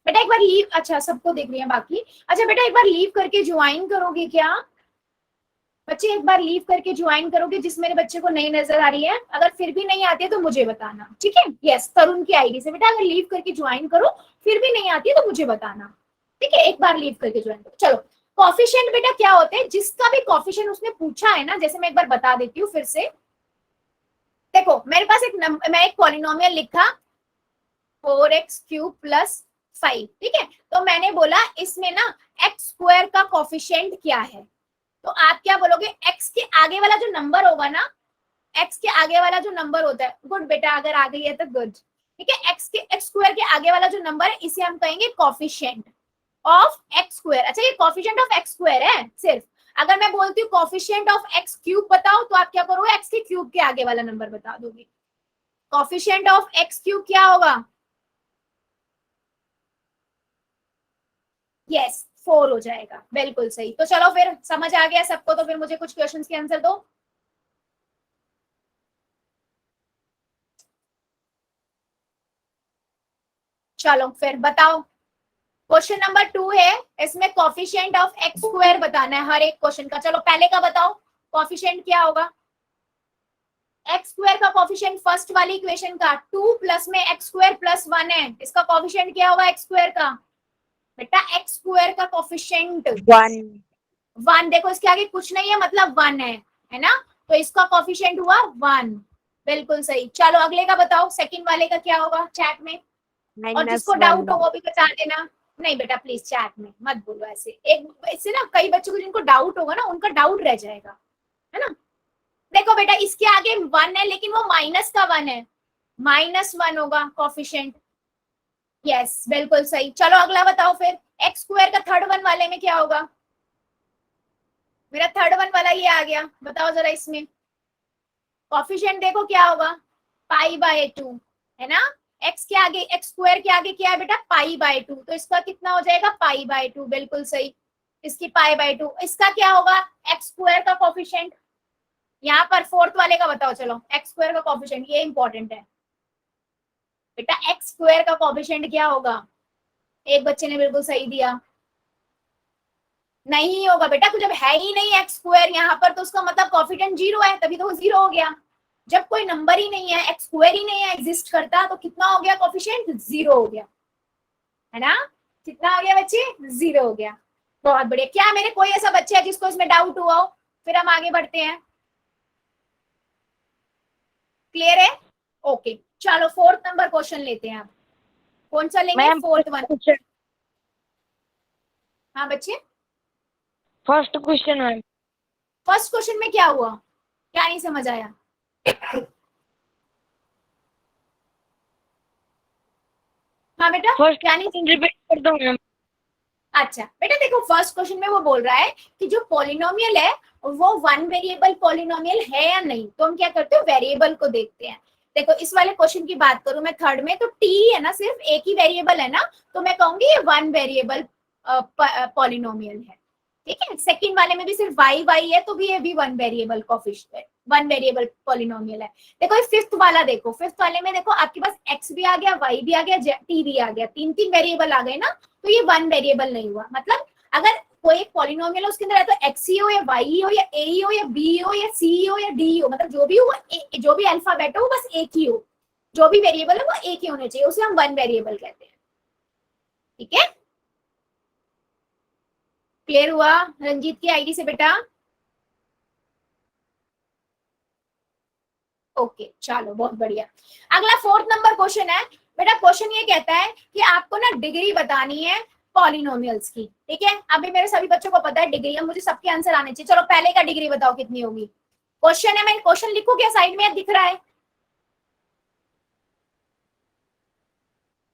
बेटा एक बार लीव, अच्छा सबको दिख रही है बाकी। अच्छा बेटा एक बार लीव करके ज्वाइन करोगे क्या बच्चे? एक बार लीव करके ज्वाइन करोगे जिस मेरे बच्चे को नहीं नजर आ रही है? अगर फिर भी नहीं आती है तो मुझे बताना, ठीक है? यस तरुण की आईडी से बेटा अगर लीव करके ज्वाइन करो, फिर भी नहीं आती है तो मुझे बताना, ठीक है? एक बार लीव करके ज्वाइन करो। चलो कॉफिशिएंट बेटा क्या होते हैं, जिसका भी कॉफिशिएंट उसने पूछा है ना, जैसे मैं एक बार बता देती हूँ फिर से। देखो मेरे पास मैं एक पॉलिनोमियल लिखा 4x³ + 5, ठीक है। तो मैंने बोला इसमें ना x² का कॉफिशिएंट क्या है, तो आप क्या बोलोगे, x के आगे वाला जो नंबर होगा ना, x के आगे वाला जो नंबर होता है, गुड बेटा, अगर आ गई है तो गुड, ठीक है। x² के आगे वाला जो नंबर है इसे हम कहेंगे कॉफिशिएंट ऑफ x²। अच्छा, ये कॉफिशिएंट ऑफ x² है सिर्फ। अगर मैं बोलती हूँ कॉफिशिएंट ऑफ x³ बताओ, तो आप क्या करोगे, x के क्यूब के आगे वाला नंबर बता दोगे। कॉफिशिएंट ऑफ x³ क्या होगा, यस 4 हो जाएगा, बिल्कुल सही। तो चलो फिर समझ आ गया सबको, तो फिर मुझे कुछ क्वेश्चंस के आंसर दो। चलो फिर बताओ, क्वेश्चन नंबर 2 है, इसमें कॉफिशिएंट ऑफ x² बताना है हर एक क्वेश्चन का। चलो पहले का बताओ, कॉफिशिएंट क्या होगा, x² का कॉफिशिएंट फर्स्ट वाली इक्वेशन का 2 प्लस में x² + 1 है, इसका कॉफिशिएंट क्या होगा x² का, बेटा x² का कॉफिशिएंट 1। देखो इसके आगे कुछ नहीं है, मतलब 1 है ना, तो इसका कॉफिशिएंट हुआ 1, बिल्कुल सही। चलो अगले का बताओ, सेकंड वाले का क्या होगा चैट में, और जिसको डाउट हो वो भी बता देना। नहीं बेटा प्लीज चैट में मत बोलो ऐसे, एक इससे ना कई बच्चों को जिनको डाउट होगा ना, उनका डाउट रह जाएगा, है ना। देखो बेटा इसके आगे 1 है, लेकिन वो माइनस का 1 है, -1 होगा कॉफिशिएंट, यस बिल्कुल सही। चलो अगला बताओ फिर, x² का थर्ड वन वाले में क्या होगा, मेरा थर्ड वन वाला ये आ गया, बताओ जरा इसमें कॉफिशिएंट देखो क्या होगा, π/2 है ना। x के आगे, x² के आगे क्या है बेटा, π/2, तो इसका कितना हो जाएगा π/2, बिल्कुल सही, इसकी π/2। इसका क्या होगा, x² का कॉफिशिएंट, यहाँ पर फोर्थ वाले का बताओ। चलो x² का कॉफिशिएंट, ये इंपॉर्टेंट है बेटा, x² का कॉफिशिएंट क्या होगा, एक बच्चे ने बिल्कुल सही दिया, नहीं होगा बेटा, तो जब है ही नहीं x² यहाँ पर, तो उसका मतलब कॉफिशिएंट 0 है, तभी तो वो 0 हो गया। जब कोई नंबर ही नहीं है, x² ही नहीं है, एग्जिस्ट करता, तो कितना हो गया कॉफिशिएंट, 0 हो गया, है ना। कितना हो गया बच्चे, 0 हो गया, बहुत बढ़िया। क्या मेरे कोई ऐसा बच्चा है जिसको इसमें डाउट हुआ हो, फिर हम आगे बढ़ते हैं, क्लियर है, ओके। चलो फोर्थ नंबर क्वेश्चन लेते हैं आप, कौन सा लेंगे, फोर्थ वन। हाँ बच्चे, first question ma'am. First question में क्या हुआ, क्या नहीं समझ आया, हाँ बेटा फर्स्ट क्या नहीं, रिपीट कर दो मैम। अच्छा बेटा देखो, फर्स्ट क्वेश्चन में वो बोल रहा है कि जो पॉलिनोमियल है वो 1 वेरिएबल पॉलिनोमियल है या नहीं, तो हम क्या करते हैं, वेरिएबल को देखते हैं। देखो इस वाले क्वेश्चन की बात करूं मैं थर्ड में, तो t है ना, सिर्फ एक ही वेरिएबल है ना, तो मैं कहूंगी ये 1 वेरिएबल पॉलिनोमियल है, ठीक है। सेकंड वाले में भी सिर्फ y है, तो भी ये भी 1 वेरिएबल कॉफिशिएंट, 1 वेरिएबल पॉलिनोमियल है। देखो फिफ्थ वाला देखो, फिफ्थ वाले में देखो आपके पास x भी आ गया, y भी आ गया, t भी आ गया, तीन वेरिएबल आ गए ना, तो ये 1 वेरिएबल नहीं हुआ। मतलब अगर कोई एक पॉलिनोमियल है उसके अंदर है तो x ही हो या y ही हो या a ही हो या b हो या c हो या d हो, मतलब जो भी हो, जो भी अल्फाबेट हो वो बस एक ही हो, जो भी वेरिएबल है वो एक ही होने चाहिए, उसे हम 1 वेरिएबल कहते हैं, ठीक है। क्लियर हुआ रंजीत की आईडी से बेटा, ओके चलो बहुत बढ़िया। अगला फोर्थ नंबर क्वेश्चन है बेटा, क्वेश्चन ये कहता है कि आपको ना डिग्री बतानी है पॉलिनोमियल्स की, ठीक है। अभी मेरे सभी बच्चों को पता है डिग्री, अब मुझे सबके आंसर आने चाहिए। चलो पहले का डिग्री बताओ कितनी होगी, क्वेश्चन है, मैं क्वेश्चन लिखूं क्या, साइड में दिख रहा है,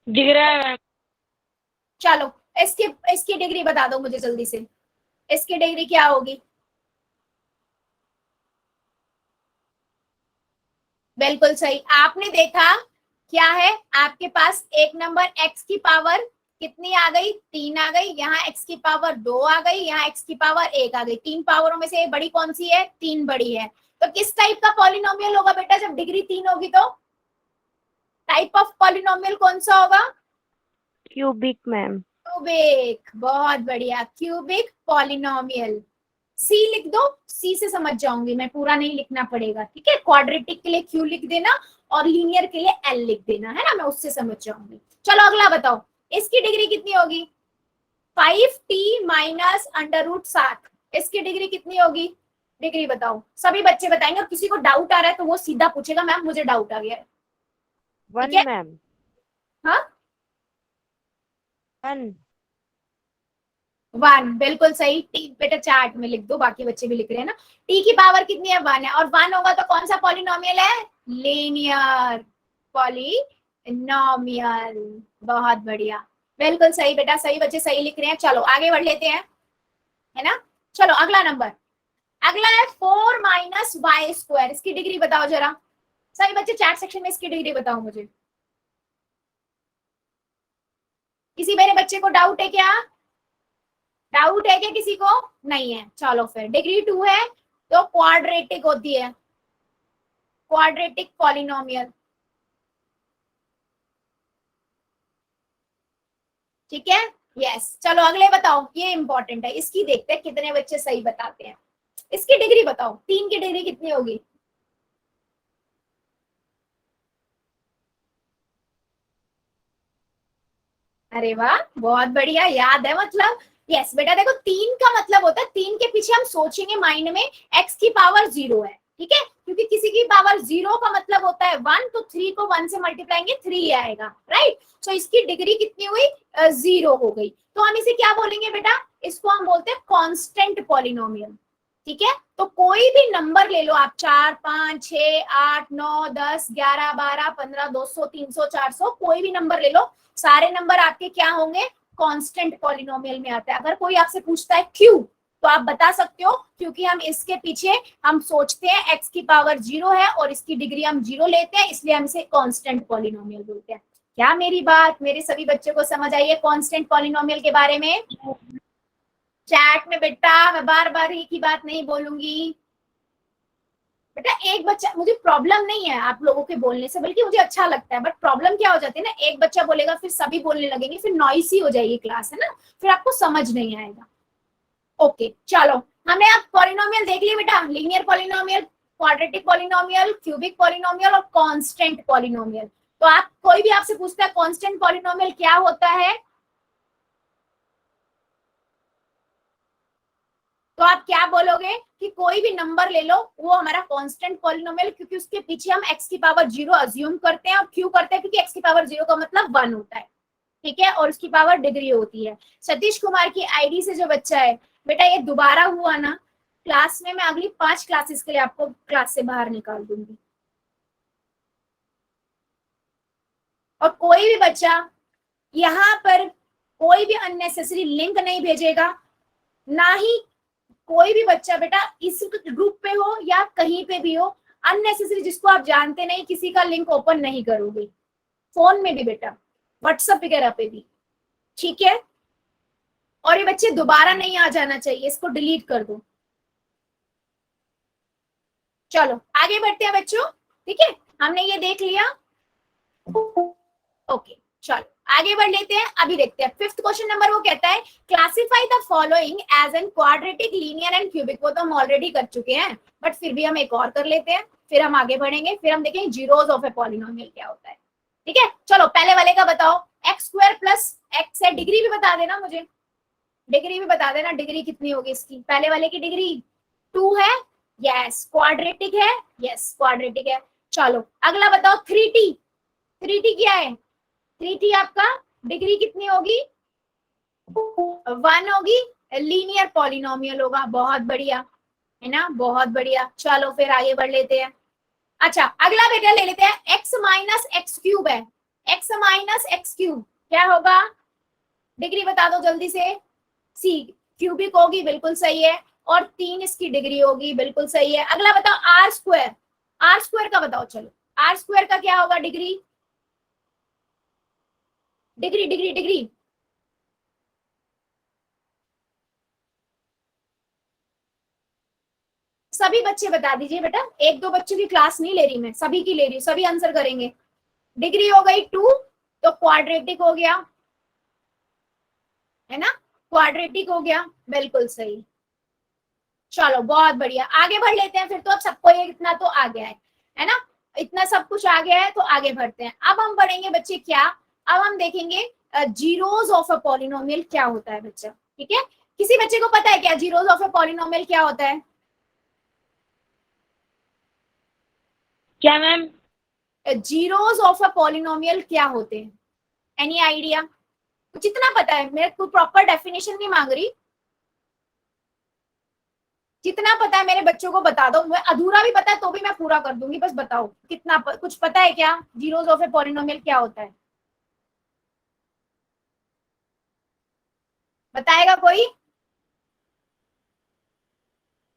दिख रहा है मैम। चलो इसकी डिग्री बता दो मुझे जल्दी से, इसकी डिग्री क्या होगी, बिल्कुल सही। आपने देखा क्या है, आपके पास एक नंबर x की पावर कितनी आ गई, 3 आ गई, यहाँ x की पावर 2 आ गई, यहाँ x की पावर 1 आ गई, 3 पावरों में से बड़ी कौन सी है, 3 बड़ी है। तो किस टाइप का पॉलिनोमियल होगा बेटा, जब डिग्री 3 होगी तो टाइप ऑफ पॉलिनोमियल कौन सा होगा, क्यूबिक मैम। क्यूबिक, बहुत बढ़िया, क्यूबिक पॉलिनोमियल। सी लिख दो, सी से समझ जाऊंगी मैं, पूरा नहीं लिखना पड़ेगा, ठीक है। क्वाड्रेटिक के लिए क्यू लिख देना और लीनियर के लिए एल लिख देना, है ना, मैं उससे समझ जाऊंगी। चलो अगला बताओ, इसकी डिग्री कितनी होगी, 5t माइनस अंडर रूट 7, इसकी डिग्री कितनी होगी? डिग्री बताओ, सभी बच्चे बताएंगे। और किसी को डाउट आ रहा है तो वो सीधा पूछेगा मैम मुझे डाउट आ गया है। 1 ठीक है? मैम। हाँ 1। 1 बिल्कुल सही। टी बेटा चार्ट में लिख दो, बाकी बच्चे भी लिख रहे हैं ना। टी की पावर कितनी है? 1 है। और 1 होगा तो कौन सा पॉलिनोमियल है? Linear polynomial. बहुत बढ़िया, बिल्कुल सही बेटा, सही बच्चे सही लिख रहे हैं। चलो आगे बढ़ लेते हैं, है ना। चलो अगला नंबर, अगला है 4 माइनस वाई स्क्वायर, इसकी डिग्री बताओ जरा। सही बच्चे चैट सेक्शन में इसकी डिग्री बताओ मुझे। किसी मेरे बच्चे को डाउट है क्या? डाउट है क्या किसी को? नहीं है, चलो फिर डिग्री 2 है तो क्वाड्रेटिक होती है, क्वाड्रेटिक पॉलिनोमियल। ठीक है, यस। चलो अगले बताओ, ये इंपॉर्टेंट है, इसकी देखते हैं कितने बच्चे सही बताते हैं। इसकी डिग्री बताओ, 3 की डिग्री कितनी होगी? अरे वाह, बहुत बढ़िया, याद है मतलब। यस बेटा, देखो 3 का मतलब होता है, 3 के पीछे हम सोचेंगे माइंड में x की पावर 0 है, ठीक है, क्योंकि किसी की पावर 0 का मतलब होता है 1, तो 3 को 1 से मल्टीप्लाएंगे 3 आएगा, राइट। सो इसकी डिग्री कितनी हुई? 0 हो गई। तो हम इसे क्या बोलेंगे बेटा? इसको हम बोलते हैं कांस्टेंट पॉलिनोमियल। ठीक है, तो कोई भी नंबर ले लो आप, 4 5 6 8 9 10 11 12 15 200 300 400, कोई भी नंबर ले लो, सारे नंबर आपके क्या होंगे? कांस्टेंट पॉलिनोमियल में आता है। अगर कोई आपसे पूछता है क्यों, तो आप बता सकते हो क्योंकि हम इसके पीछे हम सोचते हैं x की पावर 0 है और इसकी डिग्री हम 0 लेते हैं, इसलिए हम इसे कांस्टेंट पॉलिनोमियल बोलते हैं। क्या मेरी बात मेरे सभी बच्चों को समझ आई है कांस्टेंट पॉलिनोमियल के बारे में? चैट में बेटा मैं बार बार एक ही बात नहीं बोलूंगी बेटा। एक बच्चा, मुझे प्रॉब्लम नहीं है आप लोगों के बोलने से, बल्कि मुझे अच्छा लगता है, बट प्रॉब्लम क्या हो जाती है ना, एक बच्चा बोलेगा फिर सभी बोलने लगेंगे, फिर नॉइसी हो जाएगी क्लास, है ना, फिर आपको समझ नहीं आएगा। ओके चलो, हमने अब पॉलिनोमियल देख लिया बेटा, linear polynomial, quadratic polynomial, cubic polynomial और कांस्टेंट पॉलिनोमियल। तो आप कोई भी आपसे पूछता है कांस्टेंट पॉलिनोमियल क्या होता है, तो आप क्या बोलोगे कि कोई भी नंबर ले लो वो हमारा कांस्टेंट पॉलिनोमियल, क्योंकि उसके पीछे हम x की पावर 0 अज्यूम करते हैं। और क्यों करते हैं? क्योंकि x की पावर 0 का मतलब 1 होता है, ठीक है, और उसकी पावर डिग्री होती है। सतीश कुमार की आईडी से जो बच्चा है बेटा, ये दोबारा हुआ ना क्लास में, मैं अगली 5 क्लासेस के लिए आपको क्लास से बाहर निकाल दूंगी। और कोई भी बच्चा यहाँ पर कोई भी अननेसेसरी लिंक नहीं भेजेगा, ना ही कोई भी बच्चा बेटा इस ग्रुप पे हो या कहीं पे भी हो, अननेसेसरी जिसको आप जानते नहीं किसी का लिंक ओपन नहीं करोगे, फोन में भी बेटा, व्हाट्सएप वगैरह पे भी, ठीक है। और ये बच्चे दोबारा नहीं आ जाना चाहिए, इसको डिलीट कर दो। चलो आगे बढ़ते हैं बच्चों, ठीक है, हमने ये देख लिया। ओके चलो आगे बढ़ लेते हैं। अभी देखते हैं 5th क्वेश्चन नंबर, वो कहता है classify the following as an quadratic, linear and cubic. वो तो हम ऑलरेडी कर चुके हैं, बट फिर भी हम एक और कर लेते हैं, फिर हम आगे बढ़ेंगे, फिर हम देखेंगे जीरोस ऑफ ए पॉलिनोमियल क्या होता है। ठीक है, चलो पहले वाले का बताओ, एक्स स्क्वायर प्लस एक्स है, डिग्री भी बता देना मुझे, डिग्री भी बता देना, डिग्री कितनी होगी इसकी? पहले वाले की डिग्री 2 है, यस। क्वाड्रेटिक है, यस क्वाड्रेटिक है। चलो अगला बताओ 3t, 3t क्या है? 3t आपका डिग्री कितनी होगी? 1 होगी, लीनियर पॉलिनोमियल होगा। बहुत बढ़िया, है ना, बहुत बढ़िया। चलो फिर आगे बढ़ लेते हैं। अच्छा अगला बेटा ले लेते हैं, x माइनस एक्स क्यूब है, x माइनस एक्स क्यूब क्या होगा? डिग्री बता दो जल्दी से। सी क्यूबिक होगी, बिल्कुल सही है, और 3 इसकी डिग्री होगी, बिल्कुल सही है। अगला बताओ आर स्क्वायर, आर स्क्वायर का बताओ। चलो आर स्क्वायर का क्या होगा डिग्री? डिग्री डिग्री डिग्री सभी बच्चे बता दीजिए बेटा, एक दो बच्चों की क्लास नहीं ले रही मैं, सभी की ले रही हूँ, सभी आंसर करेंगे। डिग्री हो गई 2, तो क्वाड्रेटिक हो गया, है ना, क्वाड्रेटिक हो गया, बिल्कुल सही। चलो बहुत बढ़िया, आगे बढ़ लेते हैं फिर। तो अब सबको ये इतना तो आ गया है ना, इतना सब कुछ आ गया है, तो आगे बढ़ते हैं। अब हम बढ़ेंगे बच्चे क्या, अब हम देखेंगे जीरोस ऑफ अ पॉलिनोमियल क्या होता है बच्चा, ठीक है। किसी बच्चे को पता है क्या जीरोस ऑफ अ पॉलिनोमियल क्या होता है? क्या ma'am? Zeros of a polynomial क्या होते हैं? Any idea? जितना पता है, मेरे को प्रॉपर डेफिनेशन नहीं मांग रही, जितना पता है मेरे बच्चों को बता दो। मैं अधूरा भी पता है तो भी मैं पूरा कर दूंगी, बस बताओ कितना कुछ पता है क्या जीरोस ऑफ ए पॉलिनोमियल क्या होता है? बताएगा कोई?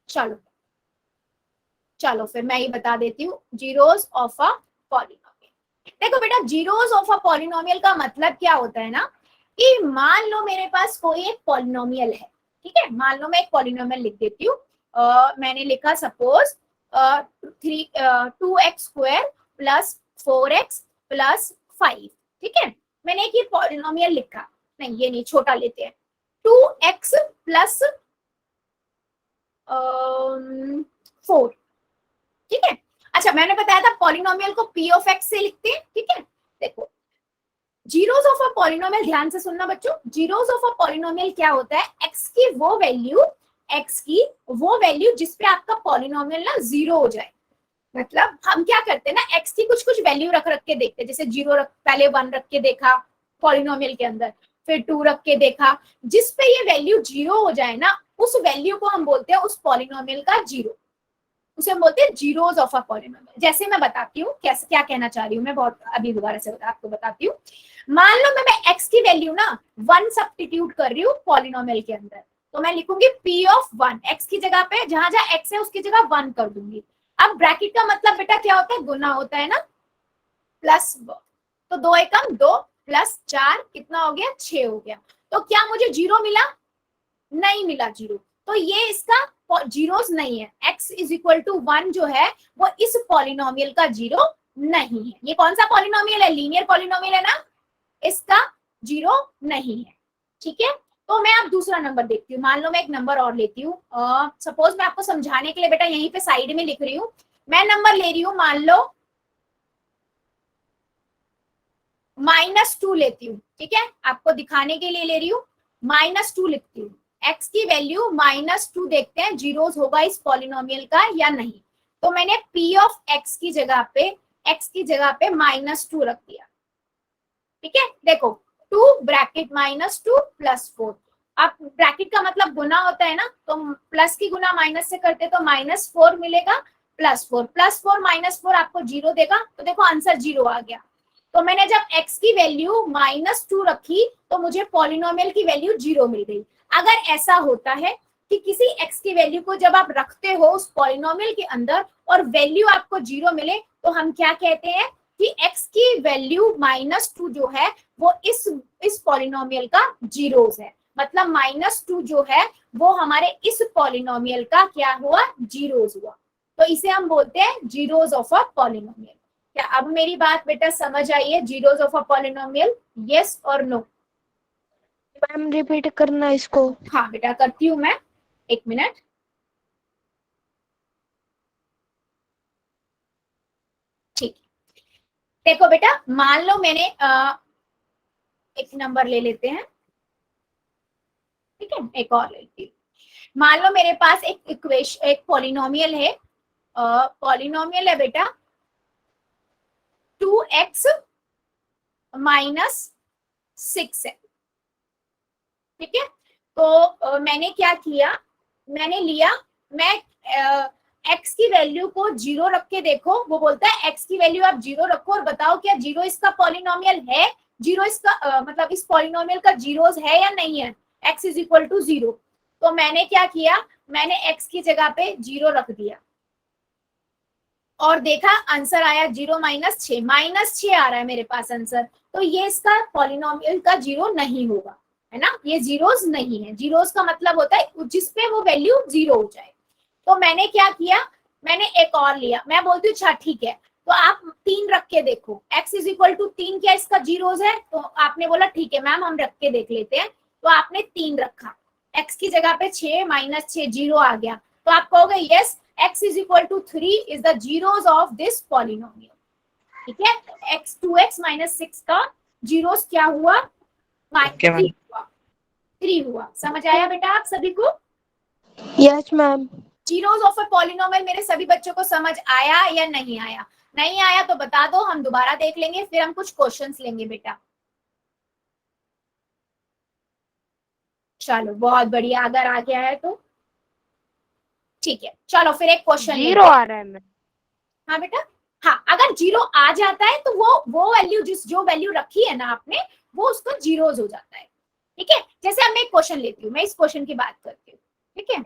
चलो चलो फिर मैं ही बता देती हूँ जीरोस ऑफ अ पॉलिनोमियल। देखो बेटा, जीरोस ऑफ अ पॉलिनोमियल का मतलब क्या होता है ना, कि मान लो मेरे पास कोई एक पॉलिनोमियल है, ठीक है। मान लो मैं एक पॉलिनोमियल लिख देती हूँ, मैंने लिखा suppose 2x² plus 4x plus 5, ठीक है। मैंने एक ये पॉलिनोमियल लिखा, नहीं ये नहीं, छोटा लेते हैं, 2x प्लस 4, ठीक है। अच्छा, मैंने बताया था पॉलिनोमियल को p ऑफ x से लिखते हैं, ठीक है। देखो जीरोस ऑफ अ पॉलिनोमियल, ध्यान से सुनना बच्चों, जीरोस ऑफ अ पॉलिनोमियल क्या होता है, x की वो वैल्यू जिस पे आपका पॉलिनोमियल ना जीरो हो जाए। मतलब हम क्या करते हैं ना, x की कुछ कुछ वैल्यू रख के देखते हैं, जैसे जीरो पहले 1 रख के देखा पॉलिनोमियल के अंदर, फिर 2 रख के देखा, जिस पे ये वैल्यू जीरो हो जाए ना, उस वैल्यू को हम बोलते हैं उस पॉलिनोमियल का जीरो, उसे हम बोलते हैं जीरोस ऑफ अ पॉलिनोमियल। जैसे मैं बताती हूँ कैसे, क्या कहना चाह रही हूँ मैं, बहुत अभी दोबारा से आपको बताती हूँ। मान लो मैं x की वैल्यू ना 1 सब्स्टिट्यूट कर रही हूँ पॉलिनोमियल के अंदर, तो मैं लिखूंगी p ऑफ 1, x की जगह पे जहां जहां x है उसकी जगह 1 कर दूंगी। अब ब्रैकेट का मतलब बेटा क्या होता है, गुना होता है ना, प्लस, तो 2 एकम 2 प्लस 4 कितना हो गया, 6 हो गया। तो क्या मुझे जीरो मिला? नहीं मिला जीरो, तो ये इसका जीरोस नहीं है। x इज इक्वल टू 1 जो है वो इस पॉलिनोमियल का जीरो नहीं है। ये कौन सा पॉलिनोमियल है, लीनियर पॉलिनोमियल है ना, इसका जीरो नहीं है, ठीक है। तो मैं अब दूसरा नंबर देखती हूँ, मान लो मैं एक नंबर और लेती हूँ, सपोज मैं आपको समझाने के लिए बेटा यहीं पे साइड में लिख रही हूँ, मैं नंबर ले रही हूँ, मान लो -2 लेती हूँ, ठीक है, आपको दिखाने के लिए ले रही हूँ, -2 लिखती हूँ। x की वैल्यू -2 देखते हैं जीरोस होगा इस पॉलिनोमियल का या नहीं। तो मैंने p ऑफ x की जगह पे -2 रख दिया, ठीक है। देखो 2 ब्रैकेट -2 प्लस 4, अब ब्रैकेट का मतलब गुना होता है ना, तो प्लस की गुना माइनस से करते तो -4 मिलेगा, +4 -4 आपको जीरो देगा, तो देखो आंसर जीरो आ गया। तो मैंने जब x की वैल्यू -2 रखी तो मुझे पॉलिनोमियल की वैल्यू जीरो मिल गई। अगर ऐसा होता है कि किसी x की वैल्यू को जब आप रखते हो उस पॉलिनोमियल के अंदर और वैल्यू आपको जीरो मिले, तो हम क्या कहते हैं कि x की वैल्यू -2 जो है वो इस पॉलिनोमियल का जीरोस है, मतलब -2 जो है वो हमारे इस पॉलिनोमियल का क्या हुआ, जीरोस हुआ। तो इसे हम बोलते हैं जीरोस ऑफ अ पॉलिनोमियल। क्या अब मेरी बात बेटा समझ आई है, zeros of a polynomial, yes और नो? मैम रिपीट करना इसको। हाँ बेटा करती हूँ मैं, एक मिनट। ठीक, देखो बेटा मान लो मैंने एक नंबर ले लेते हैं, ठीक है, एक और ले लेती हूँ। मान लो मेरे पास एक पॉलिनोमियल है, पॉलिनोमियल है बेटा 2x -6 है, ठीक है। तो मैंने क्या किया, मैंने लिया, मैं x की वैल्यू को जीरो रख के देखो, वो बोलता है x की वैल्यू आप जीरो रखो और बताओ क्या जीरो इसका पॉलिनोमियल है, जीरो इसका मतलब इस पॉलिनोमियल का जीरोस है या नहीं है, x इज इक्वल टू 0। तो मैंने क्या किया, मैंने x की जगह पे जीरो रख दिया और देखा आंसर आया 0 -6, -6 आ रहा है मेरे पास आंसर, तो ये इसका पॉलिनोमियल का जीरो नहीं होगा, है ना, ये जीरोस नहीं है। जीरोस का मतलब होता है जिसपे वो वैल्यू जीरो हो जाए। तो मैंने क्या किया, मैंने एक और लिया, मैं बोलती हूँ अच्छा ठीक है, तो आप 3 रख के देखो, x इज इक्वल टू 3 क्या इसका जीरोस है, तो आपने बोला ठीक है मैम हम रख के देख लेते हैं। तो आपने 3 रखा, x की जगह पे 6 -6 जीरो आ गया, तो आप कहोगे yes x is equal to 3 is the zeros of this polynomial, ठीक है। x 2x -6 का जीरोस क्या हुआ, Okay, ma'am. 3 हुआ। समझ आया बेटा आप सभी को? Yes ma'am. Zeros of a polynomial मेरे सभी बच्चों को समझ आया या नहीं आया? नहीं आया तो बता दो, हम दोबारा देख लेंगे, फिर हम कुछ क्वेश्चंस लेंगे बेटा। चलो बहुत बढ़िया, अगर आ गया है तो ठीक है। चलो फिर एक क्वेश्चन जीरो आ रहा है मैम। हाँ बेटा, हाँ अगर जीरो आ जाता है तो वो वैल्यू जो वैल्यू रखी है ना आपने, वो उसको जीरोज हो जाता है। ठीक है, जैसे अब मैं एक क्वेश्चन लेती हूँ, मैं इस क्वेश्चन की बात करती हूँ। ठीक है,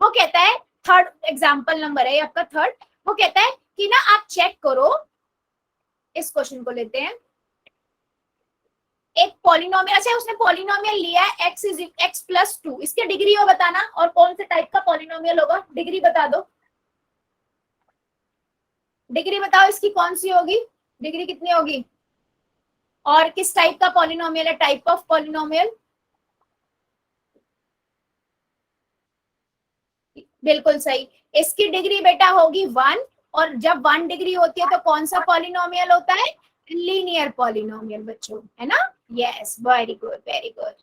वो कहता है, थर्ड एग्जाम्पल नंबर है आपका थर्ड, वो कहता है कि ना आप चेक करो, इस क्वेश्चन को लेते हैं। एक पॉलिनोमियल, अच्छा उसने पॉलिनोमियल लिया है x प्लस 2, इसकी डिग्री हो बताना, और कौन से टाइप का पॉलिनोमियल होगा, डिग्री बता दो। डिग्री बताओ इसकी कौन सी होगी, डिग्री कितनी होगी, और किस टाइप का पॉलिनोमियल है, टाइप ऑफ पॉलिनोमियल। बिल्कुल सही, इसकी डिग्री बेटा होगी 1, और जब 1 डिग्री होती है तो कौन सा पॉलिनोमियल होता है, लीनियर पॉलिनोमियल बच्चों, है ना। Yes, very good very good.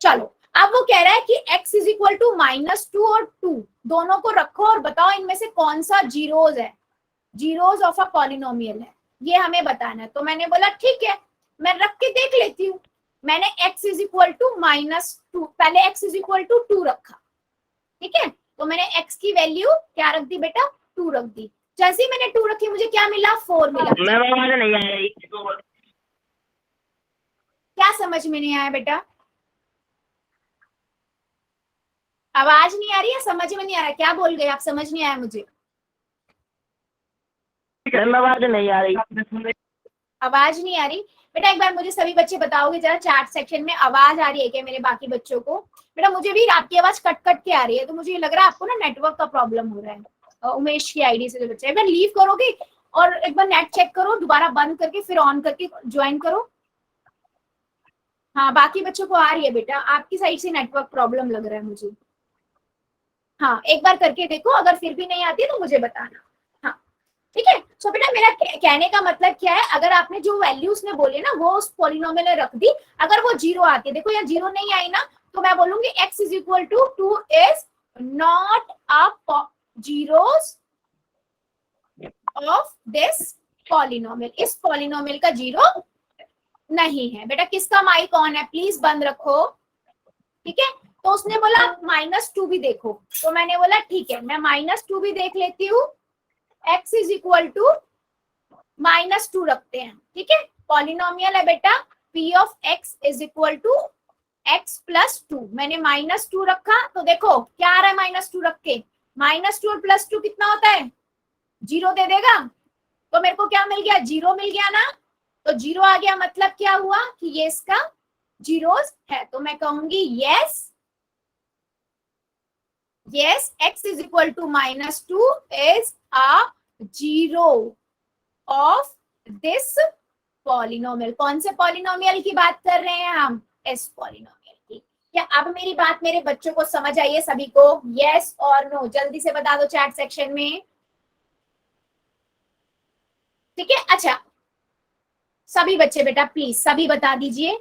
चलो अब वो कह रहा है कि x इज इक्वल टू -2 और 2 दोनों को रखो और बताओ इनमें से कौन सा जीरोज है, जीरोज ऑफ अ पॉलिनोमियल है, ये हमें बताना है। तो मैंने बोला ठीक है, मैं रख के देख लेती हूँ। मैंने x इज इक्वल टू -2, पहले x इज इक्वल टू 2 रखा। ठीक है, तो मैंने x की वैल्यू क्या रख दी बेटा, 2 रख दी। जैसे ही मैंने 2 रखी मुझे क्या मिला, 4 मिला। मैम आवाज नहीं आ रही। क्या समझ में नहीं आया बेटा, आवाज नहीं आ रही है, समझ में नहीं आ रहा, क्या बोल गए आप, समझ नहीं आया मुझे। मैम आवाज नहीं आ रही। आवाज नहीं आ रही बेटा, एक बार मुझे सभी बच्चे बताओगे जरा चैट सेक्शन में, आवाज आ रही है क्या मेरे बाकी बच्चों को। बेटा मुझे भी आपकी आवाज कट कट के आ रही है, तो मुझे लग रहा है आपको ना नेटवर्क का प्रॉब्लम हो रहा है। उमेश की आईडी से जो बच्चे, एक बार लीव करोगे और एक बार नेट चेक करो, दोबारा बंद करके फिर ऑन करके ज्वाइन करो। हाँ बाकी बच्चों को आ रही है बेटा, आपकी साइड से नेटवर्क प्रॉब्लम लग रहा है मुझे। हाँ एक बार करके देखो, अगर फिर भी नहीं आती है तो मुझे बताना। हाँ ठीक है, सो बेटा मेरा कहने का मतलब क्या है, अगर आपने जो वैल्यूज ने बोले ना वो उस पॉलिनोमियल में रख दी, अगर वो जीरो आती है, देखो यहाँ जीरो नहीं आई ना, तो मैं बोलूंगी x is equal to 2 is not a zeros of this polynomial, इस पॉलिनोमियल का जीरो नहीं है। बेटा किसका माइक ऑन है, प्लीज बंद रखो। ठीक है, तो उसने बोला -2 भी देखो, तो मैंने बोला ठीक है, मैं -2 भी देख लेती हूँ। x इज इक्वल टू -2 रखते हैं। ठीक है, पॉलिनोमियल है बेटा p of x is equal to x plus 2, मैंने -2 रखा, तो देखो क्या आ रहा है -2 रख के, -2 और +2 कितना होता है, 0 दे देगा, तो मेरे को क्या मिल गया, 0 मिल गया ना, तो 0 आ गया, मतलब क्या हुआ कि ये इसका जीरोस है, तो मैं कहूंगी yes yes x is equal to -2 is a zero of this polynomial। कौन से पॉलिनोमियल की बात कर रहे हैं हम, इस पॉलिनोमियल की। क्या अब मेरी बात मेरे बच्चों को समझ आई है सभी को, yes और no, जल्दी से बता दो चैट सेक्शन में। ठीक है, अच्छा सभी बच्चे बेटा प्लीज सभी बता दीजिए।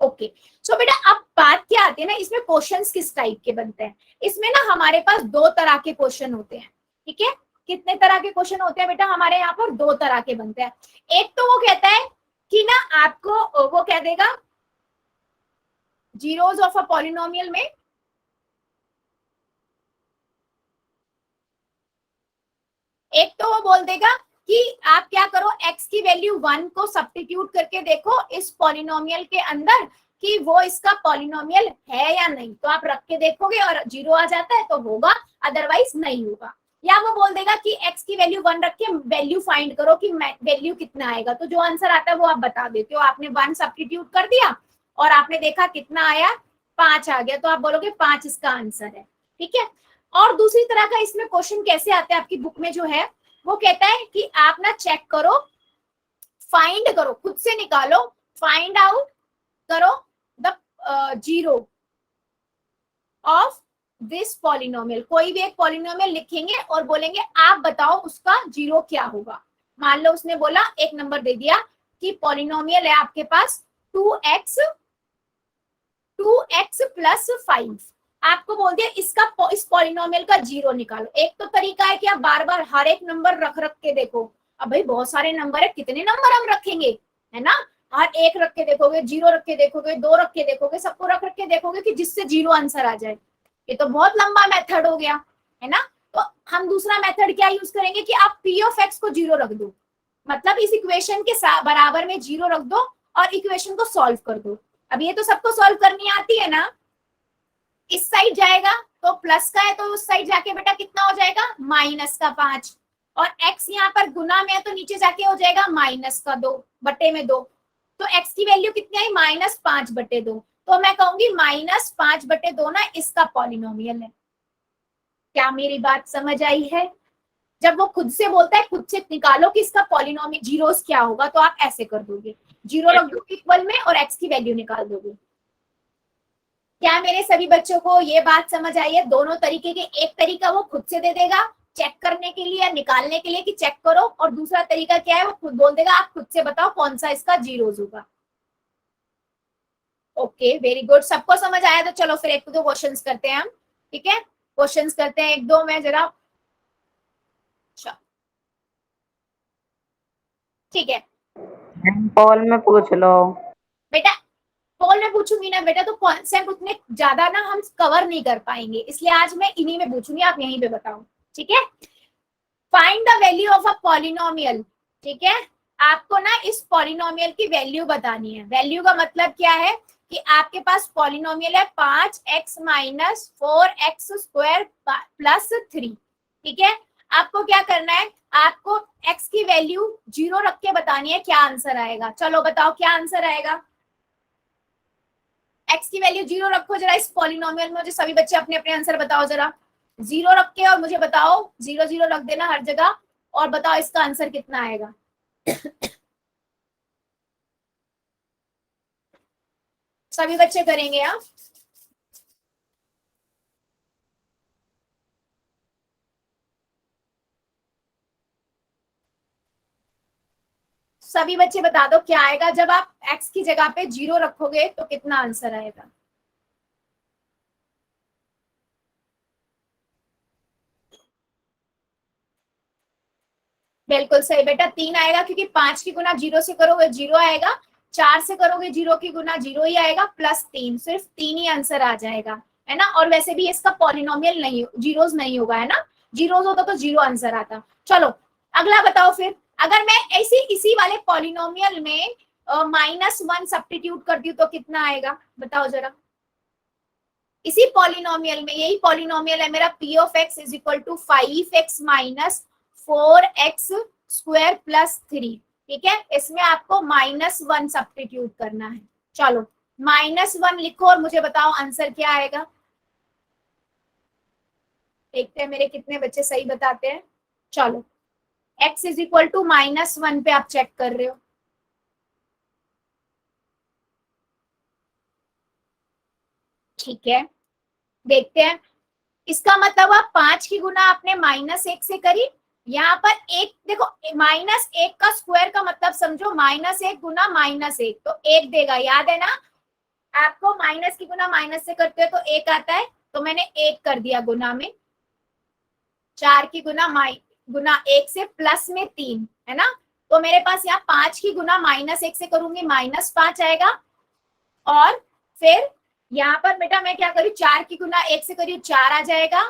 ओके सो बेटा अब बात क्या आती है ना, इसमें क्वेश्चंस किस टाइप के बनते हैं, इसमें ना हमारे पास 2 तरह के क्वेश्चन होते हैं। ठीक है, कितने तरह के क्वेश्चन होते हैं बेटा, हमारे यहाँ पर 2 तरह के बनते हैं। एक तो वो कहता है कि ना आपको वो कह देगा जीरोस ऑफ अ पॉलिनोमियल में एक तो वो बोल देगा कि आप क्या करो, x की वैल्यू 1 को सब्स्टिट्यूट करके देखो इस पॉलिनोमियल के अंदर कि वो इसका पॉलिनोमियल है या नहीं, तो आप रख के देखोगे और 0 आ जाता है तो होगा, अदरवाइज नहीं होगा। या वो बोल देगा कि x की वैल्यू 1 रख के वैल्यू फाइंड करो कि वैल्यू कितना आएगा, तो जो आंसर आता है वो आप बता देते हो, आपने 1 सब्स्टिट्यूट कर दिया और आपने देखा कितना आया, 5 आ गया, तो आप बोलोगे 5 इसका आंसर है। ठीक है, और दूसरी तरह का इसमें क्वेश्चन कैसे आते हैं आपकी बुक में जो है, वो कहता है कि आप ना चेक करो, फाइंड करो, खुद से निकालो, फाइंड आउट करो the zero of this polynomial. कोई भी एक पॉलिनोमियल लिखेंगे और बोलेंगे आप बताओ उसका जीरो क्या होगा। मान लो उसने बोला एक नंबर दे दिया कि पॉलिनोमियल है आपके पास 2x प्लस 5, आपको बोल दिया इसका इस पॉलिनोमियल का जीरो निकालो। एक तो तरीका है कि आप बार बार हर एक नंबर रख रख के देखो। अब भाई बहुत सारे नंबर है, कितने नंबर हम रखेंगे, है ना। हर एक रख के देखोगे, जीरो रख के देखोगे, दो रख के देखोगे, सबको रख रख के देखोगे कि जिससे जीरो आंसर आ जाए। ये तो बहुत लंबा मेथड हो गया, है ना। तो हम दूसरा मेथड क्या यूज करेंगे कि आप p ऑफ x को जीरो रख दो, मतलब इस इक्वेशन के बराबर में जीरो रख दो और इक्वेशन को सॉल्व कर दो। अब ये तो सबको सॉल्व करनी आती है ना। इस साइड जाएगा तो प्लस का है, तो उस साइड जाके बेटा कितना हो जाएगा, माइनस का 5, और x यहाँ पर गुना में है तो नीचे जाके हो जाएगा माइनस का 2 बटे में 2। तो x की वैल्यू कितनी आई, -5/2। तो मैं कहूंगी -5/2 ना इसका पॉलिनोमियल है। क्या मेरी बात समझ आई है। जब वो खुद से बोलता है खुद से निकालो कि इसका पॉलिनोमियल जीरोस क्या होगा, तो आप ऐसे कर दोगे, जीरो रख दो इक्वल में और x की वैल्यू निकाल दोगे। क्या मेरे सभी बच्चों को ये बात समझ आई है। दोनों तरीके के, एक तरीका वो खुद से दे देगा चेक करने के लिए या निकालने के लिए कि चेक करो, और दूसरा तरीका क्या है, वो खुद बोल देगा आप खुद से बताओ कौन सा इसका जीरोस होगा। ओके वेरी गुड, सबको समझ आया। तो चलो फिर एक दो क्वेश्चंस करते हैं हम, ठीक है। क्वेश्चंस करते हैं एक दो, मैं जरा, ठीक है पोल में पूछ लो बेटा। पोल में पूछूंगी ना बेटा तो कॉन्सेप्ट उतने ज्यादा ना हम कवर नहीं कर पाएंगे, इसलिए आज मैं इन्हीं में पूछूंगी, आप यहीं पे बताओ, ठीक है। Find the value of a polynomial, ठीक है। आपको ना इस पॉलिनोमियल की वैल्यू बतानी है। वैल्यू का मतलब क्या है कि आपके पास पॉलिनोमियल है 5x - 4x स्क्वायर प्लस 3, ठीक है। आपको क्या करना है, आपको x की वैल्यू जीरो रख के बतानी है, क्या आंसर आएगा। चलो बताओ क्या आंसर आएगा। x की वैल्यू जीरो रखो जरा इस पॉलिनोमियल में। मुझे सभी बच्चे अपने अपने आंसर बताओ जरा, जीरो रख के, और मुझे बताओ, 0 0 रख देना हर जगह, और बताओ इसका आंसर कितना आएगा। सभी बच्चे करेंगे आप। सभी बच्चे बता दो क्या आएगा जब आप x की जगह पे जीरो रखोगे तो कितना आंसर आएगा। बिल्कुल सही बेटा, 3 आएगा, क्योंकि 5 की गुना जीरो से करोगे जीरो आएगा, 4 से करोगे जीरो की गुना जीरो ही आएगा, प्लस 3, सिर्फ 3 ही आंसर आ जाएगा, है ना। और वैसे भी इसका पॉलिनोमियल नहीं, जीरोस नहीं होगा, है ना। जीरोस होता तो जीरो आंसर आता। चलो अगला बताओ फिर, अगर मैं इसी वाले पॉलिनोमियल में -1 सब्स्टिट्यूट करती हूँ तो कितना आएगा, बताओ जरा। इसी पॉलिनोमियल में, यही पॉलिनोमियल है मेरा p of x is equal to 5x - 4x square plus 3, ठीक है। इसमें आपको -1 सब्स्टिट्यूट करना है। चलो -1 लिखो और मुझे बताओ आंसर क्या आएगा। देखते हैं मेरे कितने बच्चे सही बताते हैं। चलो x इज इक्वल टू -1 पे आप चेक कर रहे हो, ठीक है। देखते हैं, इसका मतलब आप 5 की गुना आपने -1 से करी, यहाँ पर एक देखो, -1 का स्क्वायर का मतलब समझो -1 गुना -1, तो 1 देगा, याद है ना। आपको माइनस की गुना माइनस से करते हो तो 1 आता है, तो मैंने 1 कर दिया गुना में, 4 की गुना 1 से प्लस में 3, है ना। तो मेरे पास यहाँ 5 की गुना -1 से करूंगी -5 आएगा, और फिर यहाँ पर बेटा मैं क्या करूँ, 4 की गुना 1 से करी 4 आ जाएगा,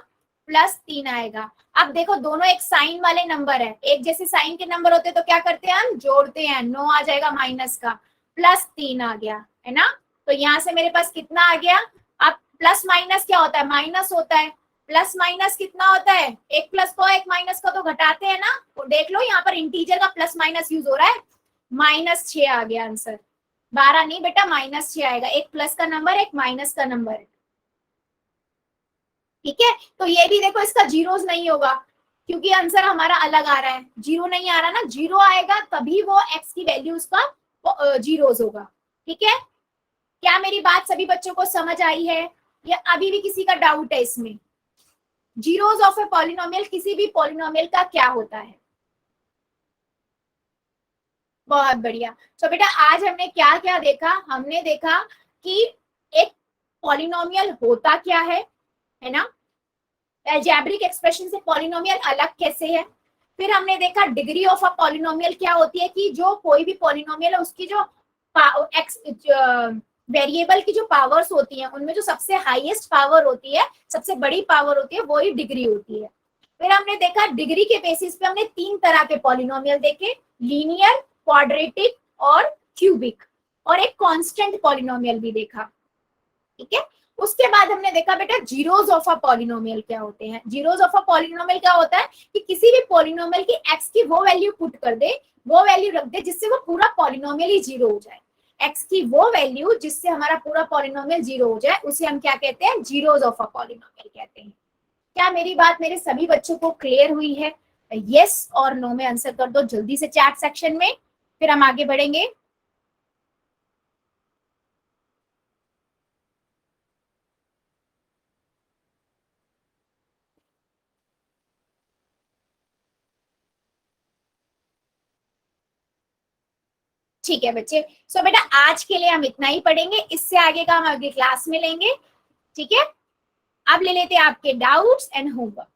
प्लस 3 आएगा। अब देखो दोनों एक साइन वाले नंबर है, एक जैसे साइन के नंबर होते तो क्या करते हैं हम, जोड़ते हैं, 9 आ जाएगा माइनस का, प्लस 3 आ गया, है ना। तो यहाँ से मेरे पास कितना आ गया। अब प्लस माइनस क्या होता है, माइनस होता है। प्लस माइनस कितना होता है, एक प्लस को एक माइनस का तो घटाते हैं ना। तो देख लो यहाँ पर इंटीजर का प्लस माइनस यूज हो रहा है, -6 आ गया आंसर। 12 नहीं बेटा, -6 आएगा, एक प्लस का नंबर एक माइनस का नंबर है, ठीक है। तो ये भी देखो इसका जीरोस नहीं होगा, क्योंकि आंसर हमारा अलग आ रहा है, जीरो नहीं आ रहा ना, जीरो आएगा तभी वो x की वैल्यू उसका जीरोस होगा, ठीक है। क्या मेरी बात सभी बच्चों को समझ आई है, या अभी भी किसी का डाउट है इसमें। जीरोस ऑफ ए पॉलिनोमियल, किसी भी पॉलिनोमियल का क्या होता है, बहुत बढ़िया। तो बेटा आज हमने क्या क्या देखा, हमने देखा कि एक पॉलिनोमियल होता क्या है ना, अलजेब्रिक एक्सप्रेशन से पॉलिनोमियल अलग कैसे है। फिर हमने देखा डिग्री ऑफ अ पॉलिनोमियल क्या होती है, कि जो कोई भी पॉलिनोमियल है उसकी जो वेरिएबल की जो पावर्स होती हैं उनमें जो सबसे हाईएस्ट पावर होती है, सबसे बड़ी पावर होती है, वही डिग्री होती है। फिर हमने देखा डिग्री के बेसिस पे हमने 3 तरह के पॉलिनोमियल देखे, लीनियर, क्वाड्रेटिक और क्यूबिक, और एक कांस्टेंट पॉलिनोमियल भी देखा। ठीक है, उसके बाद हमने देखा बेटा जीरोस ऑफ अ पॉलिनोमियल क्या होते हैं। जीरोस ऑफ अ पॉलिनोमियल क्या होता है कि किसी भी पॉलिनोमियल की एक्स की वो वैल्यू पुट कर दे, वो वैल्यू रख दे जिससे वो पूरा पॉलिनोमियल ही जीरो हो जाए। एक्स की वो वैल्यू जिससे हमारा पूरा पॉलिनोमियल जीरो हो जाए उसे हम क्या कहते हैं, जीरोस ऑफ अ पॉलिनोमियल कहते हैं। क्या मेरी बात मेरे सभी बच्चों को क्लियर हुई है? यस और नो में आंसर कर दो जल्दी से चैट सेक्शन में, फिर हम आगे बढ़ेंगे। ठीक है बच्चे, सो बेटा आज के लिए हम इतना ही पढ़ेंगे, इससे आगे का हम अगली क्लास में लेंगे। ठीक है, अब ले लेते हैं आपके डाउट्स एंड होमवर्क।